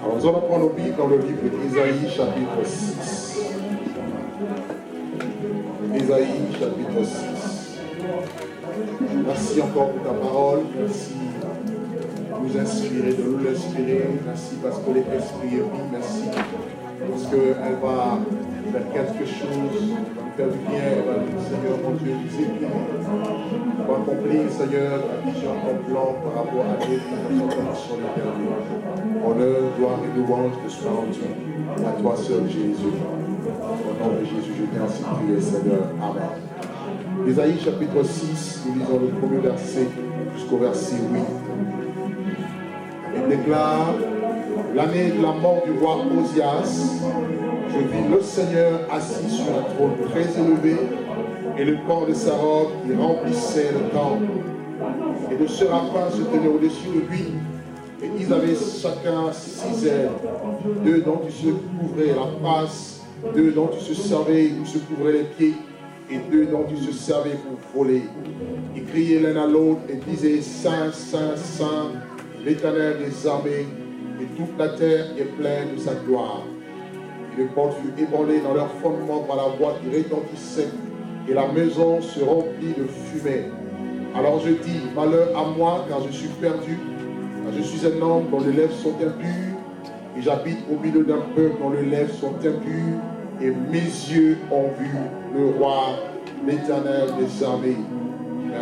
Alors nous allons prendre nos Bibles dans le livre d'Ésaïe chapitre 6. Ésaïe chapitre 6. Merci encore pour ta parole. Merci de nous inspirer, de nous l'inspirer. Merci parce que l'Esprit est vie. Merci parce qu'elle va faire quelque chose, va nous faire du bien. Elle va nous, Seigneur, mon Dieu, nous écrire. Pour accomplir, Seigneur, la vision, ton plan par rapport à Dieu, sur le dernier. Honneur, gloire et louange te soient rendues à toi seul, Jésus. Au nom de Jésus, je viens ainsi prier, Seigneur. Amen. Ésaïe chapitre 6, nous lisons le premier verset jusqu'au verset 8. Il déclare: l'année de la mort du roi Osias, je vis le Seigneur assis sur un trône très élevé, et le corps de sa robe qui remplissait le temple. Et de séraphins se tenaient au-dessus de lui, et ils avaient chacun 6 ailes, 2 dont ils se couvraient la face, 2 dont ils se servaient ou se couvraient les pieds, et 2 dont ils se servaient pour voler. Ils criaient l'un à l'autre et disaient: Saint, Saint, Saint, l'Éternel des armées, et toute la terre est pleine de sa gloire. Et les portes furent ébranlées dans leur fondement par la voix qui retentissait, et la maison se remplit de fumée. Alors je dis: malheur à moi, car je suis perdu, car je suis un homme dont les lèvres sont impures, et j'habite au milieu d'un peuple dont les lèvres sont impures, et mes yeux ont vu le roi, l'Éternel des armées.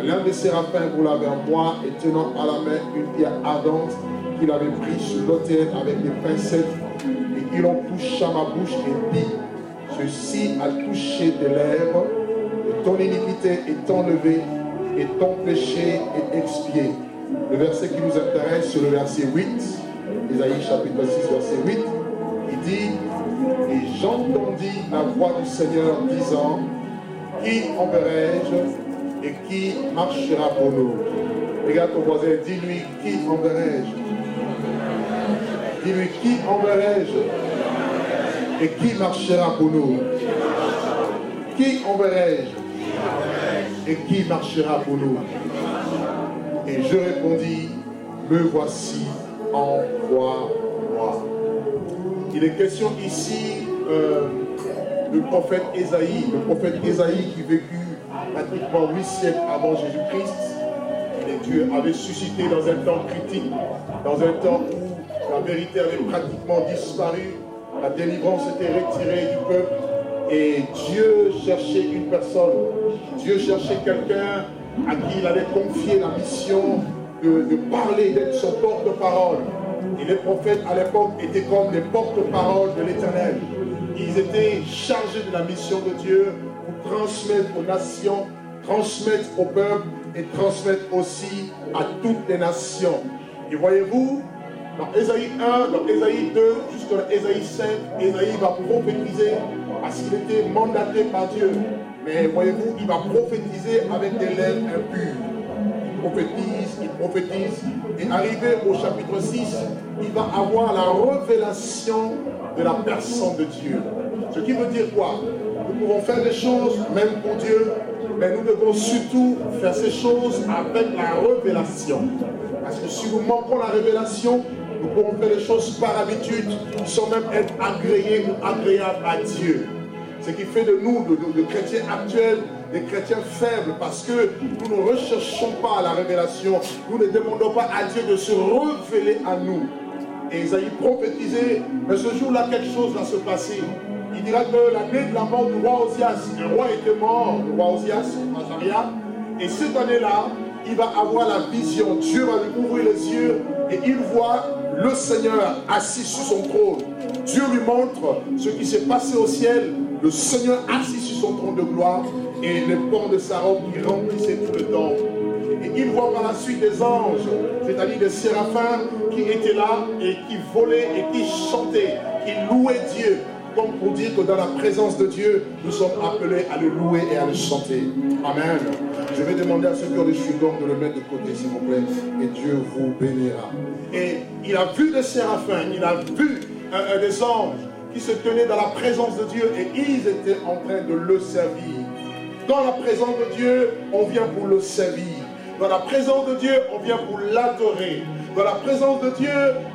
L'un des séraphins roula vers moi, et tenant à la main une pierre ardente qu'il avait prise sur l'autel avec des pincettes, et il en toucha ma bouche et dit: ceci a touché tes lèvres, et ton iniquité est enlevée, et ton péché est expié. Le verset qui nous intéresse, c'est le verset 8, Ésaïe chapitre 6, verset 8. Il dit: et j'entendis la voix du Seigneur disant: qui enverrai-je et qui marchera pour nous? Regarde ton voisin, dis-lui: qui enverrai-je? Dis-lui: qui enverrai-je et qui marchera pour nous? Qui enverrai-je et qui marchera pour nous? Et je répondis: me voici, envoie-moi. Il est question ici du prophète Ésaïe. Le prophète Ésaïe qui vécut pratiquement 8 siècles avant Jésus-Christ. Et Dieu avait suscité dans un temps critique, dans un temps où la vérité avait pratiquement disparu, la délivrance était retirée du peuple, et Dieu cherchait une personne, Dieu cherchait quelqu'un à qui il allait confier la mission de parler, d'être son porte-parole. Et les prophètes à l'époque étaient comme les porte-paroles de l'Éternel. Ils étaient chargés de la mission de Dieu pour transmettre aux nations, transmettre au peuple et transmettre aussi à toutes les nations. Et voyez-vous, dans Ésaïe 1, dans Ésaïe 2, jusqu'à Ésaïe 5, Ésaïe va prophétiser parce qu'il était mandaté par Dieu. Mais voyez-vous, il va prophétiser avec des lèvres impures. Il prophétise, et arrivé au chapitre 6, il va avoir la révélation de la personne de Dieu. Ce qui veut dire quoi? Nous pouvons faire des choses, même pour Dieu, mais nous devons surtout faire ces choses avec la révélation. Parce que si nous manquons la révélation, nous pouvons faire des choses par habitude, sans même être agréés ou agréables à Dieu. Ce qui fait de nous, de chrétiens actuels, des chrétiens faibles, parce que nous ne recherchons pas la révélation, nous ne demandons pas à Dieu de se révéler à nous. Et Ésaïe prophétisait, mais ce jour-là, quelque chose va se passer. Il dira que l'année de la mort du roi Osias, un roi était mort, le roi Osias, Azaria, et cette année-là, il va avoir la vision. Dieu va lui ouvrir les yeux et il voit le Seigneur assis sur son trône. Dieu lui montre ce qui s'est passé au ciel, le Seigneur assis sur son trône de gloire et les pans de sa robe qui remplissaient tout le temple. Et il voit par la suite des anges, c'est-à-dire des séraphins qui étaient là et qui volaient et qui chantaient, qui louaient Dieu. Comme pour dire que dans la présence de Dieu, nous sommes appelés à le louer et à le chanter. Amen. Je vais demander à ceux qui ont des chewing-gums de le mettre de côté, s'il vous plaît, et Dieu vous bénira. Et il a vu des séraphins, il a vu des anges qui se tenaient dans la présence de Dieu et ils étaient en train de le servir. Dans la présence de Dieu, on vient pour le servir. Dans la présence de Dieu, on vient pour l'adorer. Dans la présence de Dieu,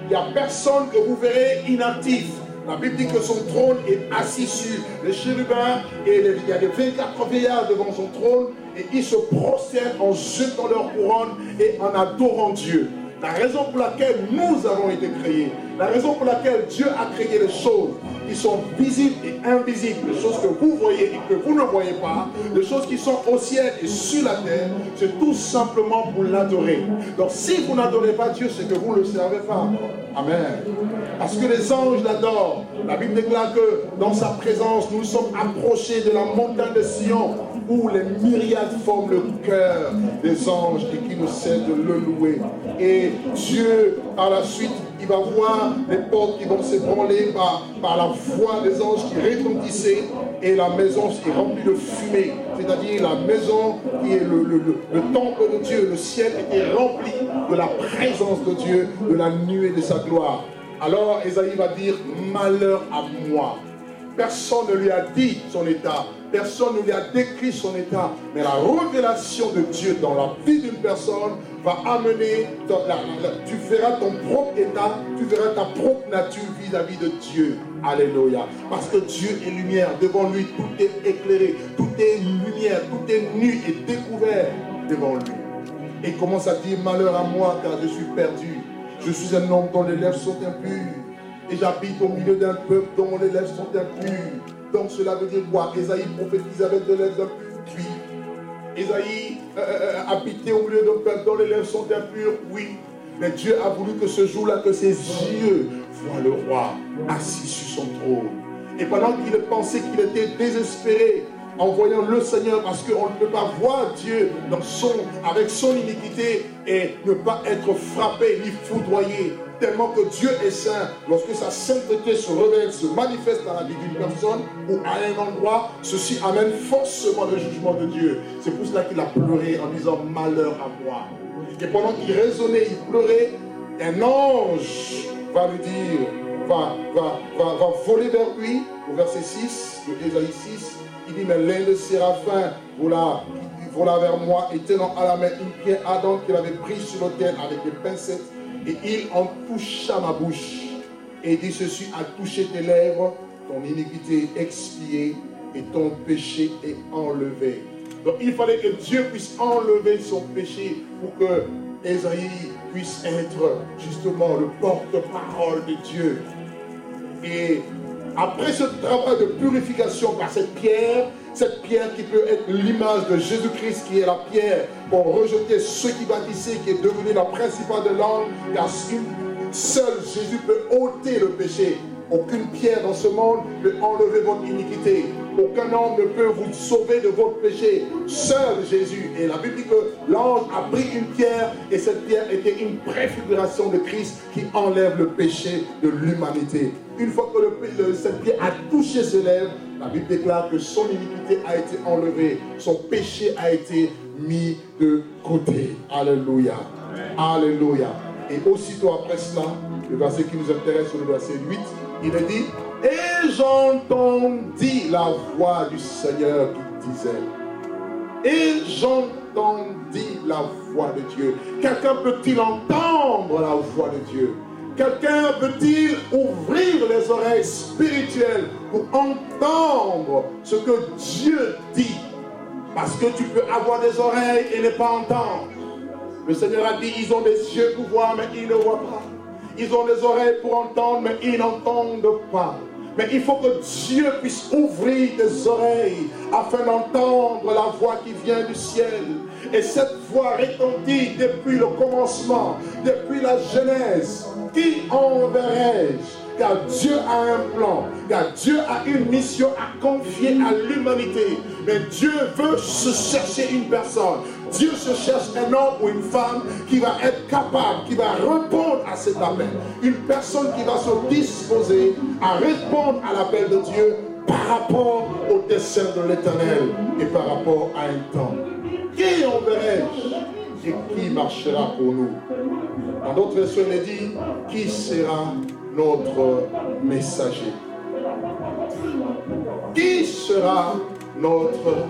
il n'y a personne que vous verrez inactif. La Bible dit que son trône est assis sur les chérubins et il y a des 24 vieillards devant son trône et ils se prosternent en jetant leur couronne et en adorant Dieu. La raison pour laquelle nous avons été créés, la raison pour laquelle Dieu a créé les choses qui sont visibles et invisibles, les choses que vous voyez et que vous ne voyez pas, les choses qui sont au ciel et sur la terre, c'est tout simplement pour l'adorer. Donc si vous n'adorez pas Dieu, c'est que vous ne le servez pas. Amen. Parce que les anges l'adorent. La Bible déclare que dans sa présence, nous sommes approchés de la montagne de Sion où les myriades forment le cœur des anges et qui nous sert de le louer. Et Dieu, par la suite, il va voir les portes qui vont s'ébranler par la voix des anges qui retentissaient et la maison est remplie de fumée. C'est-à-dire la maison qui est le temple de Dieu, le ciel était rempli de la présence de Dieu, de la nuée de sa gloire. Alors Ésaïe va dire, malheur à moi. Personne ne lui a dit son état, personne ne lui a décrit son état, mais la révélation de Dieu dans la vie d'une personne va amener, tu verras ton propre état, tu verras ta propre nature vis-à-vis de Dieu. Alléluia. Parce que Dieu est lumière, devant lui tout est éclairé, tout est lumière, tout est nu et découvert devant lui. Et il commence à dire, malheur à moi car je suis perdu. Je suis un homme dont les lèvres sont impures. Et j'habite au milieu d'un peuple dont les lèvres sont impures. Donc cela veut dire quoi? Ésaïe prophétisait avec des lèvres impures? Oui. Ésaïe habitait au milieu d'un peuple dont les lèvres sont impures? Oui. Mais Dieu a voulu que ce jour-là, que ses yeux voient le roi assis sur son trône. Et pendant qu'il pensait qu'il était désespéré, en voyant le Seigneur, parce qu'on ne peut pas voir Dieu avec son iniquité et ne pas être frappé ni foudroyé, tellement que Dieu est saint. Lorsque sa sainteté se révèle, se manifeste dans la vie d'une personne ou à un endroit, ceci amène forcément le jugement de Dieu. C'est pour cela qu'il a pleuré en disant malheur à moi. Et pendant qu'il raisonnait, il pleurait, un ange va lui dire, va voler vers lui, au verset 6 de Ésaïe 6. Il dit, mais l'un des séraphins vola vers moi et tenant à la main une pierre ardente qu'il avait prise sur l'autel avec des pincettes, et il en toucha ma bouche. Et il dit ceci, à toucher tes lèvres, ton iniquité est expiée et ton péché est enlevé. Donc il fallait que Dieu puisse enlever son péché pour que Ésaïe puisse être justement le porte-parole de Dieu. Et après ce travail de purification par cette pierre qui peut être l'image de Jésus-Christ, qui est la pierre pour rejeter ceux qui bâtissaient, qui est devenue la principale de l'homme, car seul Jésus peut ôter le péché. Aucune pierre dans ce monde peut enlever votre iniquité. Aucun homme ne peut vous sauver de votre péché. Seul Jésus. Et la Bible dit que l'ange a pris une pierre et cette pierre était une préfiguration de Christ qui enlève le péché de l'humanité. Une fois que cette pierre a touché ses lèvres, la Bible déclare que son iniquité a été enlevée. Son péché a été mis de côté. Alléluia. Alléluia. Et aussitôt après cela, le verset qui nous intéresse, c'est le verset 8, il est dit, et j'entendis la voix du Seigneur qui disait, et j'entendis la voix de Dieu. Quelqu'un peut-il entendre la voix de Dieu? Quelqu'un peut-il ouvrir les oreilles spirituelles pour entendre ce que Dieu dit? Parce que tu peux avoir des oreilles et ne pas entendre. Le Seigneur a dit, ils ont des yeux pour voir, mais ils ne voient pas. Ils ont des oreilles pour entendre, mais ils n'entendent pas. Mais il faut que Dieu puisse ouvrir tes oreilles afin d'entendre la voix qui vient du ciel. Et cette voix retentit depuis le commencement, depuis la Genèse. Qui enverrai-je? Car Dieu a un plan, car Dieu a une mission à confier à l'humanité. Mais Dieu veut se chercher une personne. Dieu se cherche un homme ou une femme qui va être capable, qui va répondre à cet appel. Une personne qui va se disposer à répondre à l'appel de Dieu par rapport au dessein de l'Éternel et par rapport à un temps. Qui enverrai-je et qui marchera pour nous? Dans d'autres versions, il est dit, qui sera notre messager? Qui sera notre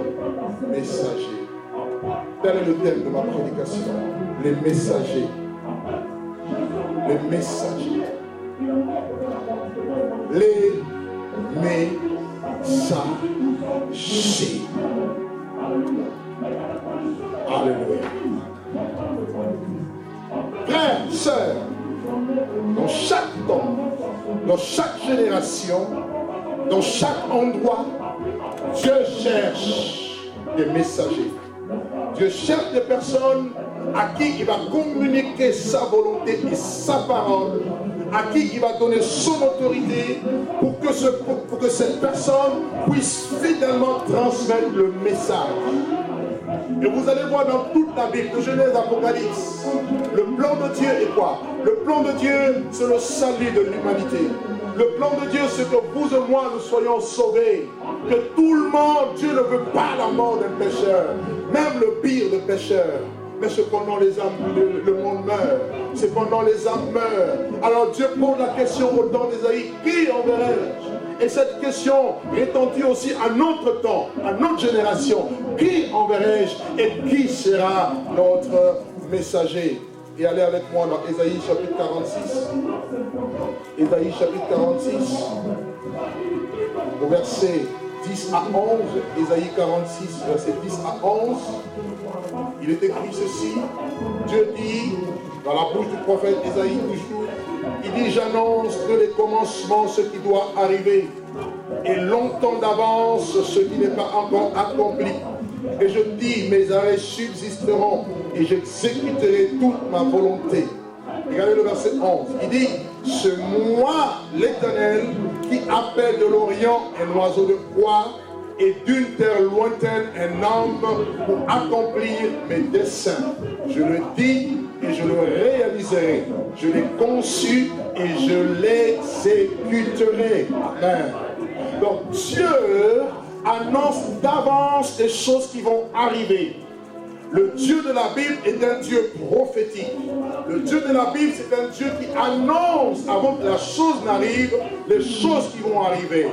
messager? Tel est le thème de ma prédication, les messagers. les messagers. Les messagers. Alléluia. Frères, sœurs, dans chaque temps, dans chaque génération, dans chaque endroit, Dieu cherche des messagers. Dieu cherche des personnes à qui il va communiquer sa volonté et sa parole, à qui il va donner son autorité pour que cette personne puisse fidèlement transmettre le message. Et vous allez voir dans toute la Bible, de Genèse à Apocalypse, le plan de Dieu est quoi? Le plan de Dieu, c'est le salut de l'humanité. Le plan de Dieu, c'est que vous et moi, nous soyons sauvés. Que tout le monde, Dieu ne veut pas la mort d'un pécheur, même le pire de pécheur. Mais cependant les âmes, le monde meurt. Cependant les âmes meurent. Alors Dieu pose la question au temps d'Ésaïe, qui enverrai-je? Et cette question retentit aussi à notre temps, à notre génération. Qui enverrai-je et qui sera notre messager? Et allez avec moi dans Ésaïe chapitre 46. Ésaïe chapitre 46, au verset 10 à 11. Ésaïe 46, verset 10 à 11. Il est écrit ceci. Dieu dit, dans la bouche du prophète Ésaïe toujours, il dit, j'annonce de les commencements ce qui doit arriver, et longtemps d'avance ce qui n'est pas encore accompli. Et je dis, mes arrêts subsisteront, et j'exécuterai toute ma volonté. Regardez le verset 11. Il dit, c'est moi l'Éternel qui appelle de l'Orient un oiseau de proie, et d'une terre lointaine un homme pour accomplir mes desseins. Je le dis et je le réaliserai. Je l'ai conçu et je l'exécuterai. Amen. Donc Dieu annonce d'avance des choses qui vont arriver. Le Dieu de la Bible est un Dieu prophétique. Le Dieu de la Bible, c'est un Dieu qui annonce avant que la chose n'arrive, les choses qui vont arriver.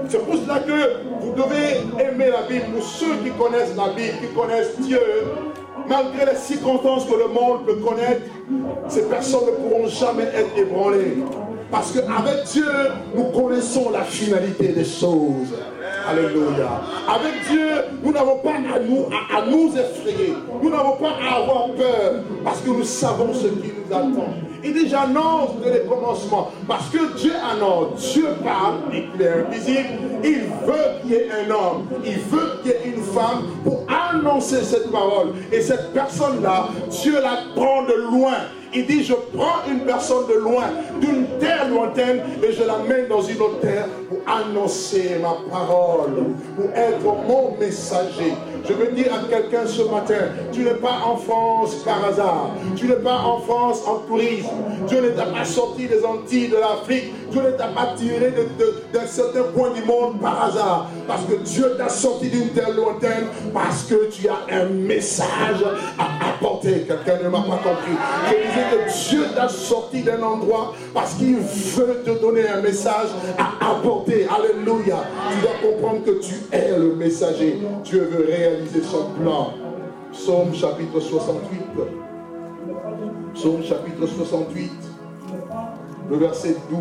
C'est pour cela que vous devez aimer la Bible. Pour ceux qui connaissent la Bible, qui connaissent Dieu, malgré les circonstances que le monde peut connaître, ces personnes ne pourront jamais être ébranlées. Parce qu'avec Dieu, nous connaissons la finalité des choses. Alléluia. Avec Dieu, nous n'avons pas à nous effrayer. Nous n'avons pas à avoir peur. Parce que nous savons ce qui nous attend. Il dit, j'annonce de les commencements. Parce que Dieu annonce, Dieu parle et qu'il est invisible. Il veut qu'il y ait un homme, il veut qu'il y ait une femme pour annoncer cette parole. Et cette personne-là, Dieu la prend de loin. Il dit, je prends une personne de loin, d'une terre lointaine, et je l'amène dans une autre terre pour annoncer ma parole, pour être mon messager. Je veux dire à quelqu'un ce matin, tu n'es pas en France par hasard. Tu n'es pas en France en tourisme. Dieu ne t'a pas sorti des Antilles, de l'Afrique. Dieu ne t'a pas tiré d'un certain point du monde par hasard. Parce que Dieu t'a sorti d'une terre lointaine, parce que tu as un message à apporter. Quelqu'un ne m'a pas compris. Je disais que Dieu t'a sorti d'un endroit parce qu'il veut te donner un message à apporter. Alléluia. Tu dois comprendre que tu es le messager. Dieu veut réaliser son plan. Psaume chapitre 68. Psaume chapitre 68, le verset 12.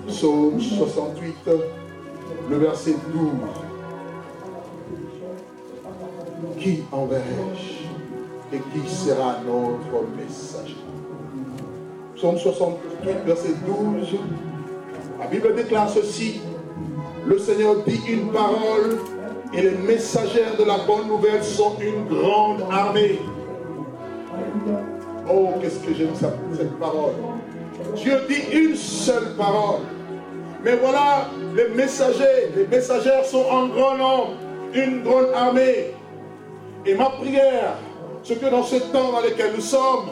Psaume 68, le verset 12. Qui enverrai-je et qui sera notre messager? Psaume 68, verset 12. La Bible déclare ceci. Le Seigneur dit une parole et les messagères de la bonne nouvelle sont une grande armée. Oh, qu'est-ce que j'aime cette parole. Dieu dit une seule parole. Mais voilà, les messagères sont en grand nombre, une grande armée. Et ma prière, c'est que dans ce temps dans lequel nous sommes,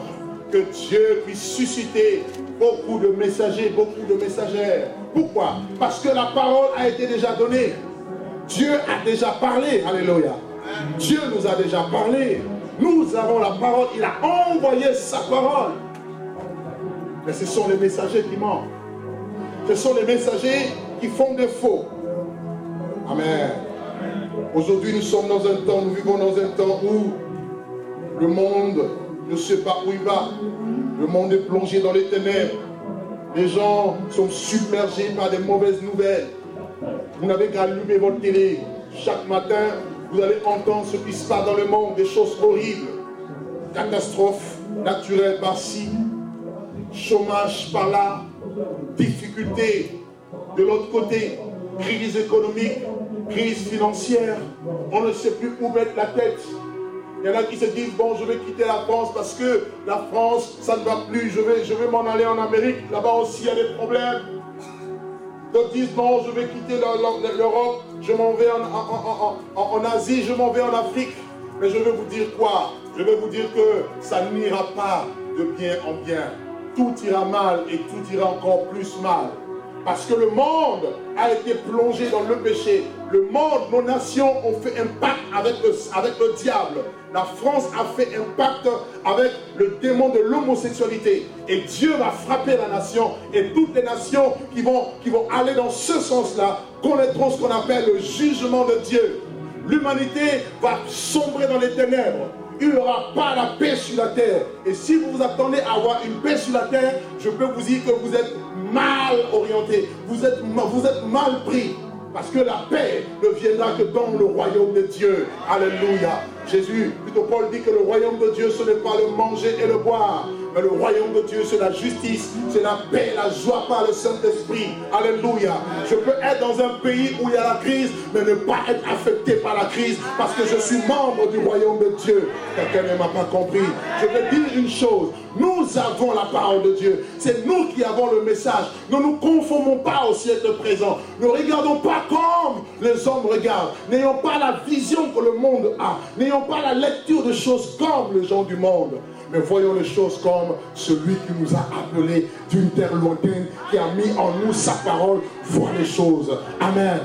que Dieu puisse susciter beaucoup de messagers, beaucoup de messagères. Pourquoi? Parce que la parole a été déjà donnée. Dieu a déjà parlé. Alléluia. Dieu nous a déjà parlé. Nous avons la parole. Il a envoyé sa parole. Mais ce sont les messagers qui mentent. Ce sont les messagers qui font défaut. Amen. Aujourd'hui, nous sommes dans un temps, nous vivons dans un temps où le monde ne sait pas où il va. Le monde est plongé dans les ténèbres. Les gens sont submergés par des mauvaises nouvelles. Vous n'avez qu'à allumer votre télé. Chaque matin, vous allez entendre ce qui se passe dans le monde, des choses horribles. Catastrophes naturelles par-ci, chômage par-là, difficultés de l'autre côté, crise économique, crise financière. On ne sait plus où mettre la tête. Il y en a qui se disent, bon, je vais quitter la France parce que la France, ça ne va plus, je vais m'en aller en Amérique, là-bas aussi il y a des problèmes. D'autres disent, non, je vais quitter l'Europe, je m'en vais en Asie, je m'en vais en Afrique. Mais je vais vous dire quoi? Je vais vous dire que ça n'ira pas de bien en bien. Tout ira mal et tout ira encore plus mal. Parce que le monde a été plongé dans le péché. Le monde, nos nations ont fait un pacte avec le diable. La France a fait un pacte avec le démon de l'homosexualité. Et Dieu va frapper la nation. Et toutes les nations qui vont aller dans ce sens-là connaîtront ce qu'on appelle le jugement de Dieu. L'humanité va sombrer dans les ténèbres. Il n'y aura pas la paix sur la terre. Et si vous vous attendez à avoir une paix sur la terre, je peux vous dire que vous êtes mal orienté. Vous êtes mal pris. Parce que la paix ne viendra que dans le royaume de Dieu. Alléluia. Jésus, plutôt Paul dit que le royaume de Dieu, ce n'est pas le manger et le boire. Mais le royaume de Dieu, c'est la justice, c'est la paix, la joie par le Saint-Esprit. Alléluia. Je peux être dans un pays où il y a la crise, mais ne pas être affecté par la crise parce que je suis membre du royaume de Dieu. Quelqu'un ne m'a pas compris. Je vais dire une chose. Nous avons la parole de Dieu. C'est nous qui avons le message. Ne nous conformons pas au siècle présent. Ne regardons pas comme les hommes regardent. N'ayons pas la vision que le monde a. N'ayons pas la lecture de choses comme les gens du monde. Mais voyons les choses comme celui qui nous a appelés d'une terre lointaine, qui a mis en nous sa parole, voit les choses. Amen.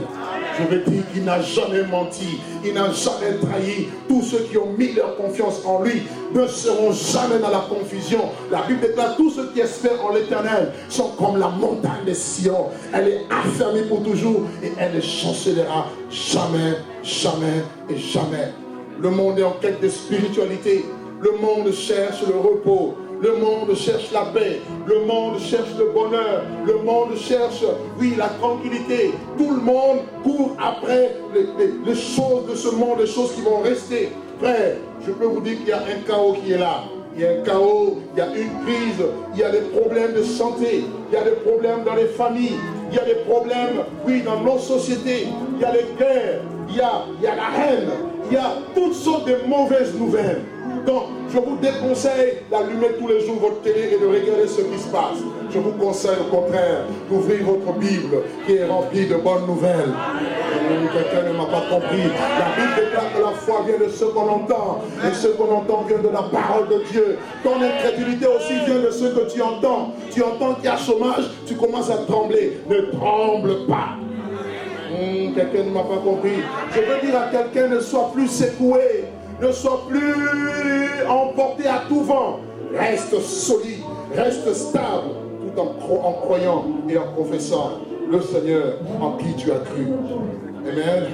Je veux dire qu'il n'a jamais menti, il n'a jamais trahi. Tous ceux qui ont mis leur confiance en lui ne seront jamais dans la confusion. La Bible déclare, tous ceux qui espèrent en l'Éternel sont comme la montagne de Sion. Elle est affermie pour toujours et elle ne chancellera jamais, jamais et jamais. Le monde est en quête de spiritualité. Le monde cherche le repos. Le monde cherche la paix. Le monde cherche le bonheur. Le monde cherche, oui, la tranquillité. Tout le monde court après les choses de ce monde, les choses qui vont rester. Frère, je peux vous dire qu'il y a un chaos qui est là. Il y a un chaos, il y a une crise, il y a des problèmes de santé, il y a des problèmes dans les familles, il y a des problèmes, oui, dans nos sociétés, il y a les guerres, il y a la haine, il y a toutes sortes de mauvaises nouvelles. Donc, je vous déconseille d'allumer tous les jours votre télé et de regarder ce qui se passe. Je vous conseille au contraire d'ouvrir votre Bible qui est remplie de bonnes nouvelles. Quelqu'un ne m'a pas compris. La Bible déclare que la foi vient de ce qu'on entend. Et ce qu'on entend vient de la parole de Dieu. Ton incrédulité aussi vient de ce que tu entends. Tu entends qu'il y a chômage, tu commences à trembler. Ne tremble pas. Quelqu'un ne m'a pas compris. Je veux dire à quelqu'un, ne sois plus secoué. Ne sois plus emporté à tout vent. Reste solide, reste stable, tout en croyant et en confessant le Seigneur en qui tu as cru. Amen.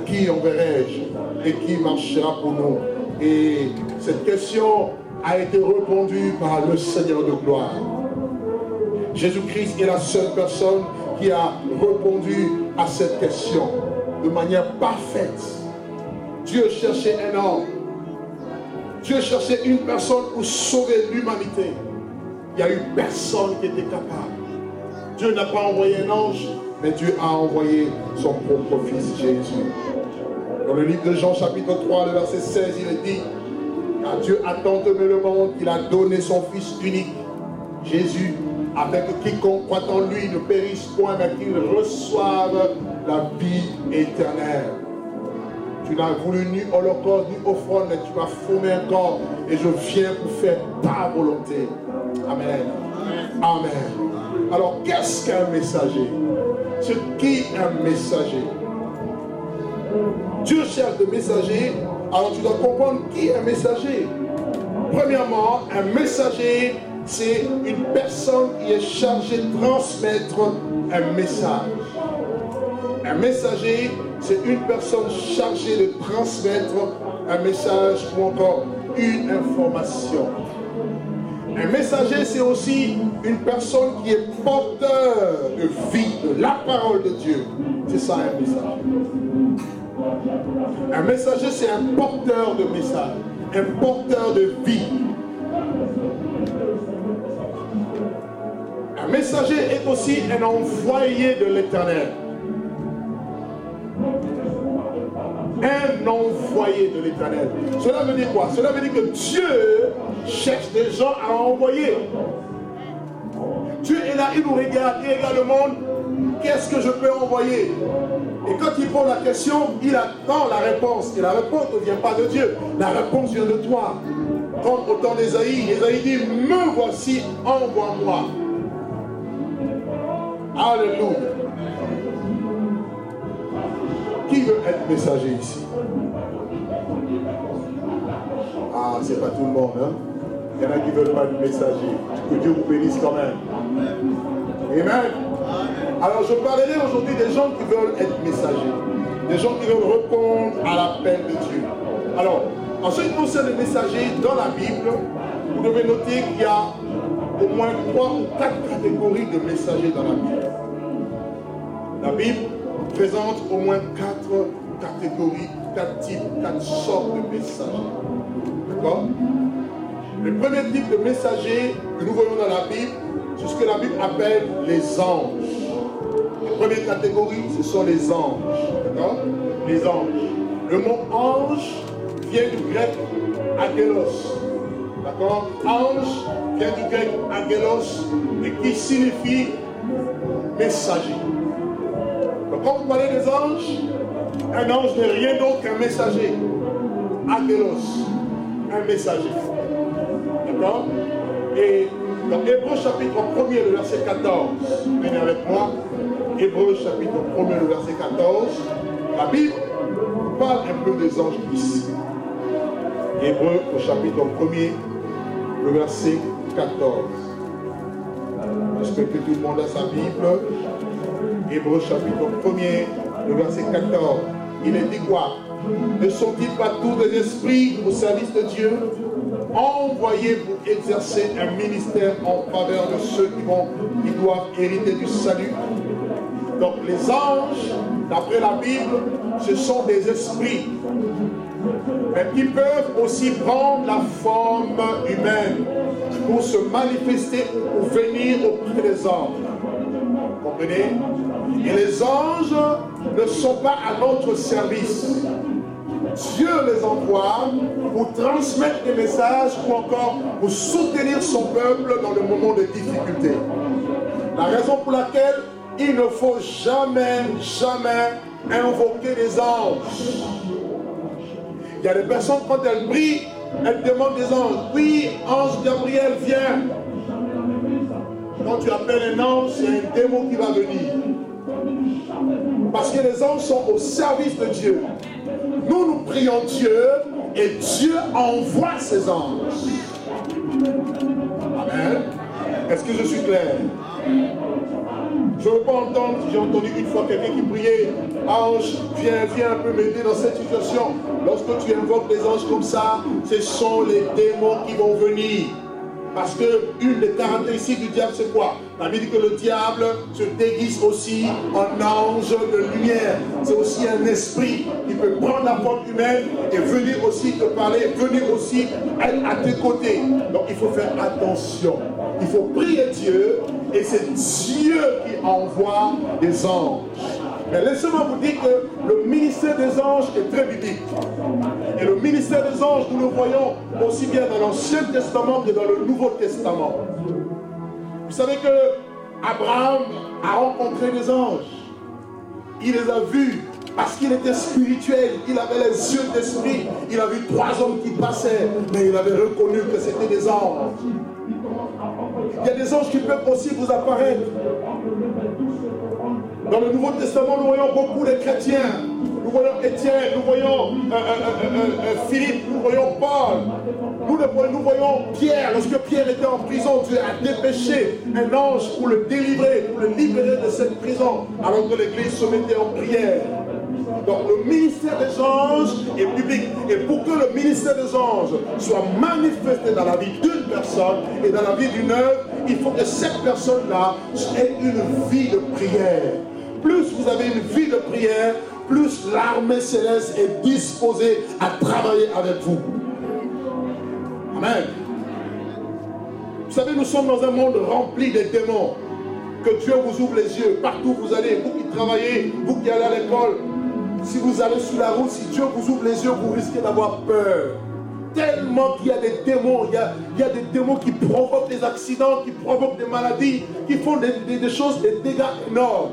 Qui enverrai-je et qui marchera pour nous? Et cette question a été répondue par le Seigneur de gloire. Jésus-Christ est la seule personne qui a répondu à cette question de manière parfaite. Dieu cherchait un homme. Dieu cherchait une personne pour sauver l'humanité. Il n'y a eu personne qui était capable. Dieu n'a pas envoyé un ange, mais Dieu a envoyé son propre fils Jésus. Dans le livre de Jean chapitre 3, le verset 16, il est dit, car Dieu a tant aimé le monde qu'il a donné son fils unique, Jésus, afin que quiconque croit en lui ne périsse point, mais qu'il reçoive la vie éternelle. Tu n'as voulu ni holocauste ni offrande, mais tu m'as formé un corps et je viens pour faire ta volonté. Amen. Amen. Alors, qu'est-ce qu'un messager? C'est qui un messager? Dieu cherche des messagers, alors tu dois comprendre qui est un messager. Premièrement, un messager, c'est une personne qui est chargée de transmettre un message. Un messager, c'est une personne chargée de transmettre un message ou encore une information. Un messager, c'est aussi une personne qui est porteur de vie, de la parole de Dieu. C'est ça un messager. Un messager, c'est un porteur de message, un porteur de vie. Un messager est aussi un envoyé de l'Éternel. Un envoyé de l'Éternel. Cela veut dire quoi? Cela veut dire que Dieu cherche des gens à envoyer. Dieu est là, il nous regarde, il regarde le monde. Qu'est-ce que je peux envoyer? Et quand il pose la question, il attend la réponse. Et la réponse ne vient pas de Dieu. La réponse vient de toi. Comme au temps d'Ésaïe, Ésaïe dit, me voici, envoie-moi. Alléluia. Qui veut être messager ici? Ah, c'est pas tout le monde, hein? Il y en a qui ne veulent pas être messager. Que Dieu vous bénisse quand même. Amen. Alors je parlerai aujourd'hui des gens qui veulent être messagers. Des gens qui veulent répondre à l'appel de Dieu. Alors, en ce qui concerne les messagers, dans la Bible, vous devez noter qu'il y a au moins 3 ou 4 catégories de messagers dans la Bible. La Bible présente au moins 4 catégories, 4 types, 4 sortes de messagers. D'accord? Le premier type de messager que nous voyons dans la Bible, c'est ce que la Bible appelle les anges. La première catégorie, ce sont les anges. D'accord? Les anges. Le mot ange vient du grec agélos. D'accord? Ange vient du grec agélos et qui signifie messager. Donc quand vous parlez des anges, un ange n'est rien d'autre qu'un messager. Agélos, un messager. D'accord? Et dans Hébreux chapitre 1er, le verset 14, venez avec moi. Hébreux chapitre 1er, le verset 14, la Bible parle un peu des anges ici. Hébreux au chapitre 1er, le verset 14. J'espère que tout le monde a sa Bible. Hébreux chapitre 1er, le verset 14. Il est dit quoi? Ne sont-ils pas tous des esprits au service de Dieu, envoyés pour exercer un ministère en faveur de ceux qui doivent hériter du salut? Donc les anges, d'après la Bible, ce sont des esprits, mais qui peuvent aussi prendre la forme humaine pour se manifester ou venir auprès des anges. Vous comprenez? Et les anges ne sont pas à notre service. Dieu les envoie pour transmettre des messages ou encore pour soutenir son peuple dans le moment de difficulté. La raison pour laquelle il ne faut jamais, jamais invoquer des anges. Il y a des personnes, quand elles prient, elles demandent des anges. Oui, ange Gabriel, viens. Quand tu appelles un ange, c'est un démon qui va venir. Parce que les anges sont au service de Dieu. Nous prions Dieu et Dieu envoie ses anges. Amen. Est-ce que je suis clair? Je ne veux pas entendre, j'ai entendu une fois quelqu'un qui priait, ange, viens un peu m'aider dans cette situation. Lorsque tu invoques les anges comme ça, ce sont les démons qui vont venir. Parce qu'une des caractéristiques du diable, c'est quoi? La Bible dit que le diable se déguise aussi en ange de lumière. C'est aussi un esprit qui peut prendre la forme humaine et venir aussi te parler, venir aussi être à tes côtés. Donc il faut faire attention. Il faut prier Dieu et c'est Dieu qui envoie des anges. Mais laissez-moi vous dire que le ministère des anges est très biblique. Et le ministère des anges, nous le voyons aussi bien dans l'Ancien Testament que dans le Nouveau Testament. Vous savez que Abraham a rencontré des anges. Il les a vus parce qu'il était spirituel. Il avait les yeux d'esprit. Il a vu 3 hommes qui passaient, mais il avait reconnu que c'était des anges. Il y a des anges qui peuvent aussi vous apparaître. Dans le Nouveau Testament, nous voyons beaucoup de chrétiens. Nous voyons Étienne, nous voyons Philippe, nous voyons Paul. Nous voyons Pierre. Lorsque Pierre était en prison, Dieu a dépêché un ange pour le délivrer, pour le libérer de cette prison, alors que l'église se mettait en prière. Donc le ministère des anges est public. Et pour que le ministère des anges soit manifesté dans la vie d'une personne et dans la vie d'une œuvre, il faut que cette personne-là ait une vie de prière. Plus vous avez une vie de prière, plus l'armée céleste est disposée à travailler avec vous. Amen. Vous savez, nous sommes dans un monde rempli de démons. Que Dieu vous ouvre les yeux. Partout où vous allez, vous qui travaillez, vous qui allez à l'école, si vous allez sur la route, si Dieu vous ouvre les yeux, vous risquez d'avoir peur. Tellement qu'il y a des démons, il y a des démons qui provoquent des accidents, qui provoquent des maladies, qui font des choses, des dégâts énormes.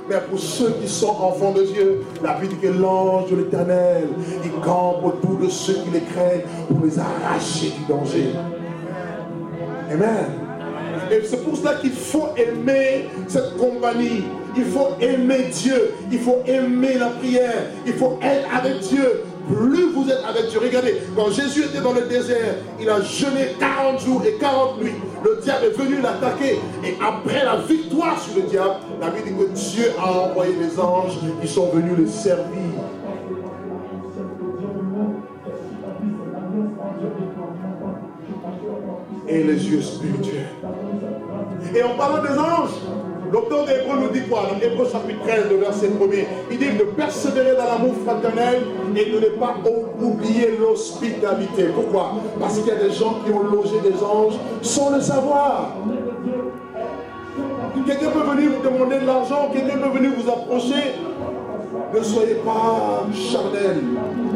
Mais pour ceux qui sont enfants de Dieu, la Bible dit que l'ange de l'Éternel, il campe autour de ceux qui les craignent pour les arracher du danger. Amen. Et c'est pour cela qu'il faut aimer cette compagnie. Il faut aimer Dieu. Il faut aimer la prière. Il faut être avec Dieu. Plus vous êtes avec Dieu. Regardez, quand Jésus était dans le désert, il a jeûné 40 jours et 40 nuits. Le diable est venu l'attaquer. Et après la victoire sur le diable, la Bible dit que Dieu a envoyé les anges qui sont venus le servir. Et les yeux spirituels. Et en parlant des anges, l'auteur d'Hébreux nous dit quoi? Dans Hébreux chapitre 13, le verset 1er, il dit de persévérer dans l'amour fraternel et de ne pas oublier l'hospitalité. Pourquoi? Parce qu'il y a des gens qui ont logé des anges sans le savoir. Quelqu'un peut venir vous demander de l'argent, quelqu'un peut venir vous approcher. Ne soyez pas charnel.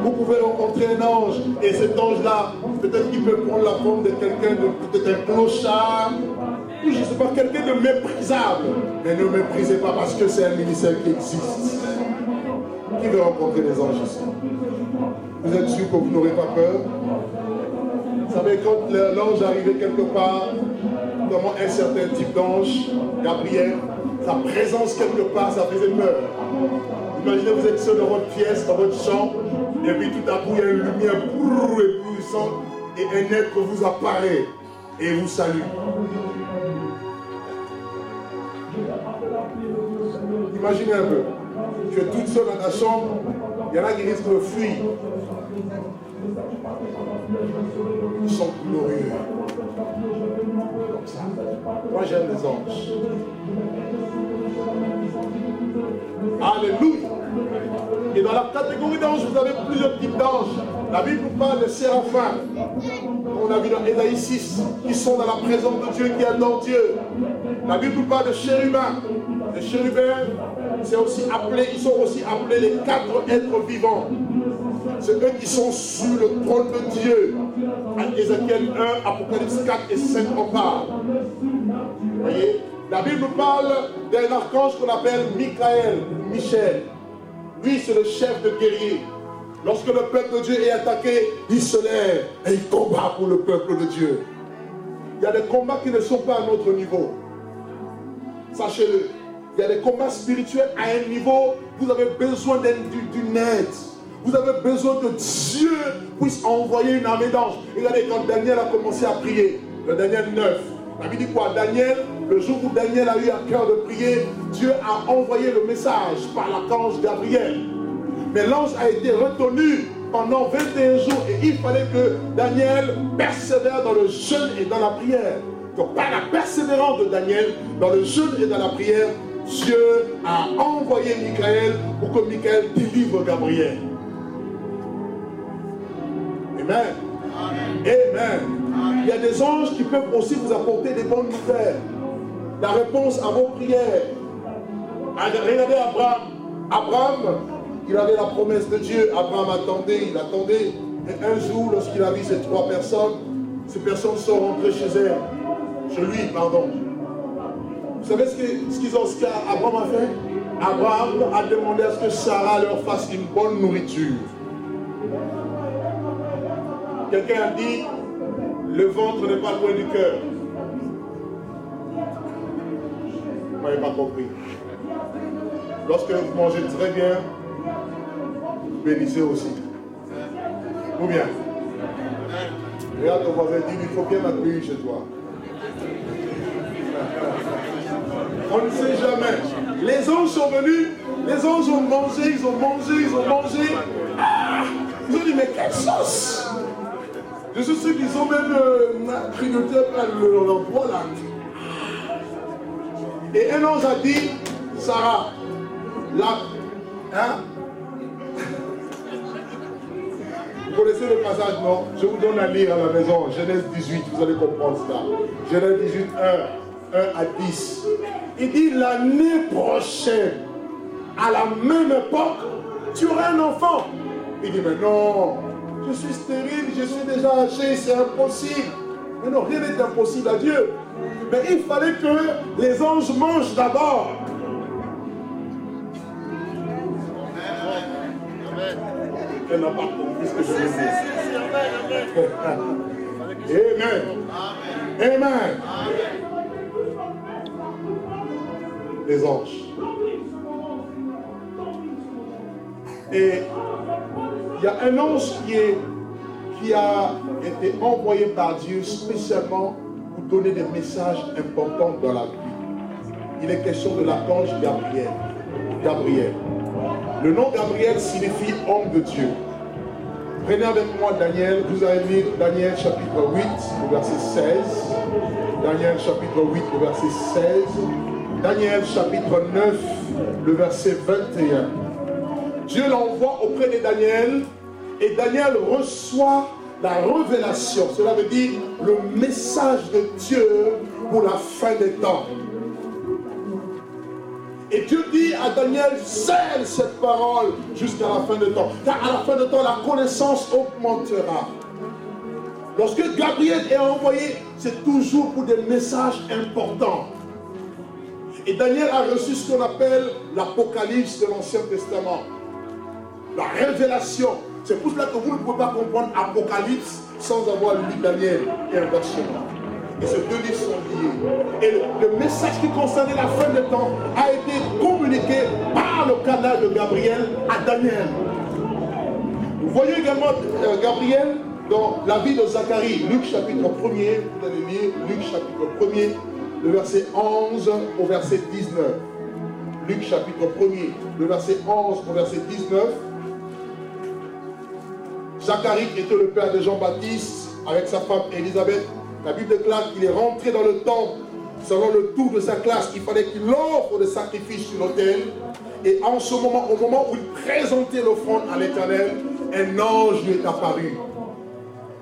Vous pouvez rencontrer un ange et cet ange-là, peut-être qu'il peut prendre la forme de quelqu'un, peut-être un clochard, ou je ne sais pas, quelqu'un de méprisable. Mais ne méprisez pas parce que c'est un ministère qui existe. Qui veut rencontrer des anges ici? Vous êtes sûr que vous n'aurez pas peur? Vous savez, quand l'ange arrivait quelque part, comment un certain type d'ange, Gabriel, sa présence quelque part, ça faisait peur. Imaginez, vous êtes seul dans votre pièce, dans votre chambre, et puis tout à coup, il y a une lumière éblouissante, et un être vous apparaît et vous salue. Imaginez un peu, tu es toute seule dans ta chambre, il y en a qui risquent de fuir. Ils sont glorieux. Comme ça. Moi j'aime les anges. Alléluia. Et dans la catégorie d'anges, vous avez plusieurs types d'anges. La Bible nous parle de séraphins. On a vu dans Ésaïe 6, qui sont dans la présence de Dieu, qui adorent Dieu. La Bible nous parle de chérubins. Les chérubins, ils sont aussi appelés les 4 êtres vivants. C'est eux qui sont sur le trône de Dieu. À Ézéchiel 1, Apocalypse 4 et 5 en parle. Vous voyez? La Bible nous parle d'un archange qu'on appelle Michel. Lui, c'est le chef de guerrier. Lorsque le peuple de Dieu est attaqué, il se lève et il combat pour le peuple de Dieu. Il y a des combats qui ne sont pas à notre niveau. Sachez-le. Il y a des combats spirituels à un niveau, vous avez besoin d'une aide. Vous avez besoin que Dieu puisse envoyer une armée d'anges. Regardez, quand Daniel a commencé à prier, le Daniel 9, la Bible dit quoi? Daniel, le jour où Daniel a eu à cœur de prier, Dieu a envoyé le message par l'archange Gabriel. Mais l'ange a été retenu pendant 21 jours et il fallait que Daniel persévère dans le jeûne et dans la prière. Donc par la persévérance de Daniel, dans le jeûne et dans la prière, Dieu a envoyé Michael pour que Michael délivre Gabriel. Amen. Amen. Il y a des anges qui peuvent aussi vous apporter des bonnes nouvelles. La réponse à vos prières. Regardez Abraham. Abraham, il avait la promesse de Dieu. Abraham attendait, il attendait. Et un jour, lorsqu'il a vu ces 3 personnes, ces personnes sont rentrées chez lui. Vous savez ce qu'Abraham a fait? Abraham a demandé à ce que Sarah leur fasse une bonne nourriture. Quelqu'un a dit, le ventre n'est pas loin du cœur. Vous n'avez pas compris. Lorsque vous mangez très bien, vous bénissez aussi. Ou bien, regarde ton voisin, dit, il faut bien m'accueillir chez toi. On ne sait jamais. Les anges sont venus, Les anges ont mangé, ils ont mangé. Ah, ils ont dit, mais quelle sauce! Je suis sûr qu'ils ont même grignoté l'emploi là. Et un ange a dit, Sarah, là, hein? Vous connaissez le passage, non? Je vous donne à lire à la maison, Genèse 18, vous allez comprendre cela. Genèse 18, 1 à 10. Il dit, l'année prochaine, à la même époque, tu auras un enfant. Il dit, mais non, je suis stérile, je suis déjà âgé, c'est impossible. Mais non, rien n'est impossible à Dieu. Mais il fallait que les anges mangent d'abord. Elle n'a pas compris ce que je veux dire. Amen. Amen. Les anges. Et il y a un ange qui a été envoyé par Dieu spécialement pour donner des messages importants dans la vie. Il est question de l'archange Gabriel. Gabriel. Le nom Gabriel signifie homme de Dieu. Prenez avec moi Daniel, vous allez lire Daniel chapitre 8, le verset 16. Daniel chapitre 8, le verset 16. Daniel chapitre 9, le verset 21. Dieu l'envoie auprès de Daniel et Daniel reçoit la révélation. Cela veut dire le message de Dieu pour la fin des temps. Et Dieu dit à Daniel, scelle cette parole jusqu'à la fin des temps. Car à la fin des temps, la connaissance augmentera. Lorsque Gabriel est envoyé, c'est toujours pour des messages importants. Et Daniel a reçu ce qu'on appelle l'Apocalypse de l'Ancien Testament. La révélation. C'est pour cela que vous ne pouvez pas comprendre Apocalypse sans avoir lu Daniel et inversement. Et ces deux livres sont liés. Et le message qui concernait la fin des temps a été communiqué par le canal de Gabriel à Daniel. Vous voyez également Gabriel dans la vie de Zacharie, Luc chapitre 1er, vous allez lire Luc chapitre 1er, le verset 11 au verset 19. Luc chapitre 1er, le verset 11 au verset 19. Zacharie était le père de Jean-Baptiste avec sa femme Élisabeth. La Bible déclare qu'il est rentré dans le temple selon le tour de sa classe. Il fallait qu'il offre des sacrifices sur l'autel. Et en ce moment, au moment où il présentait l'offrande à l'Éternel, un ange lui est apparu.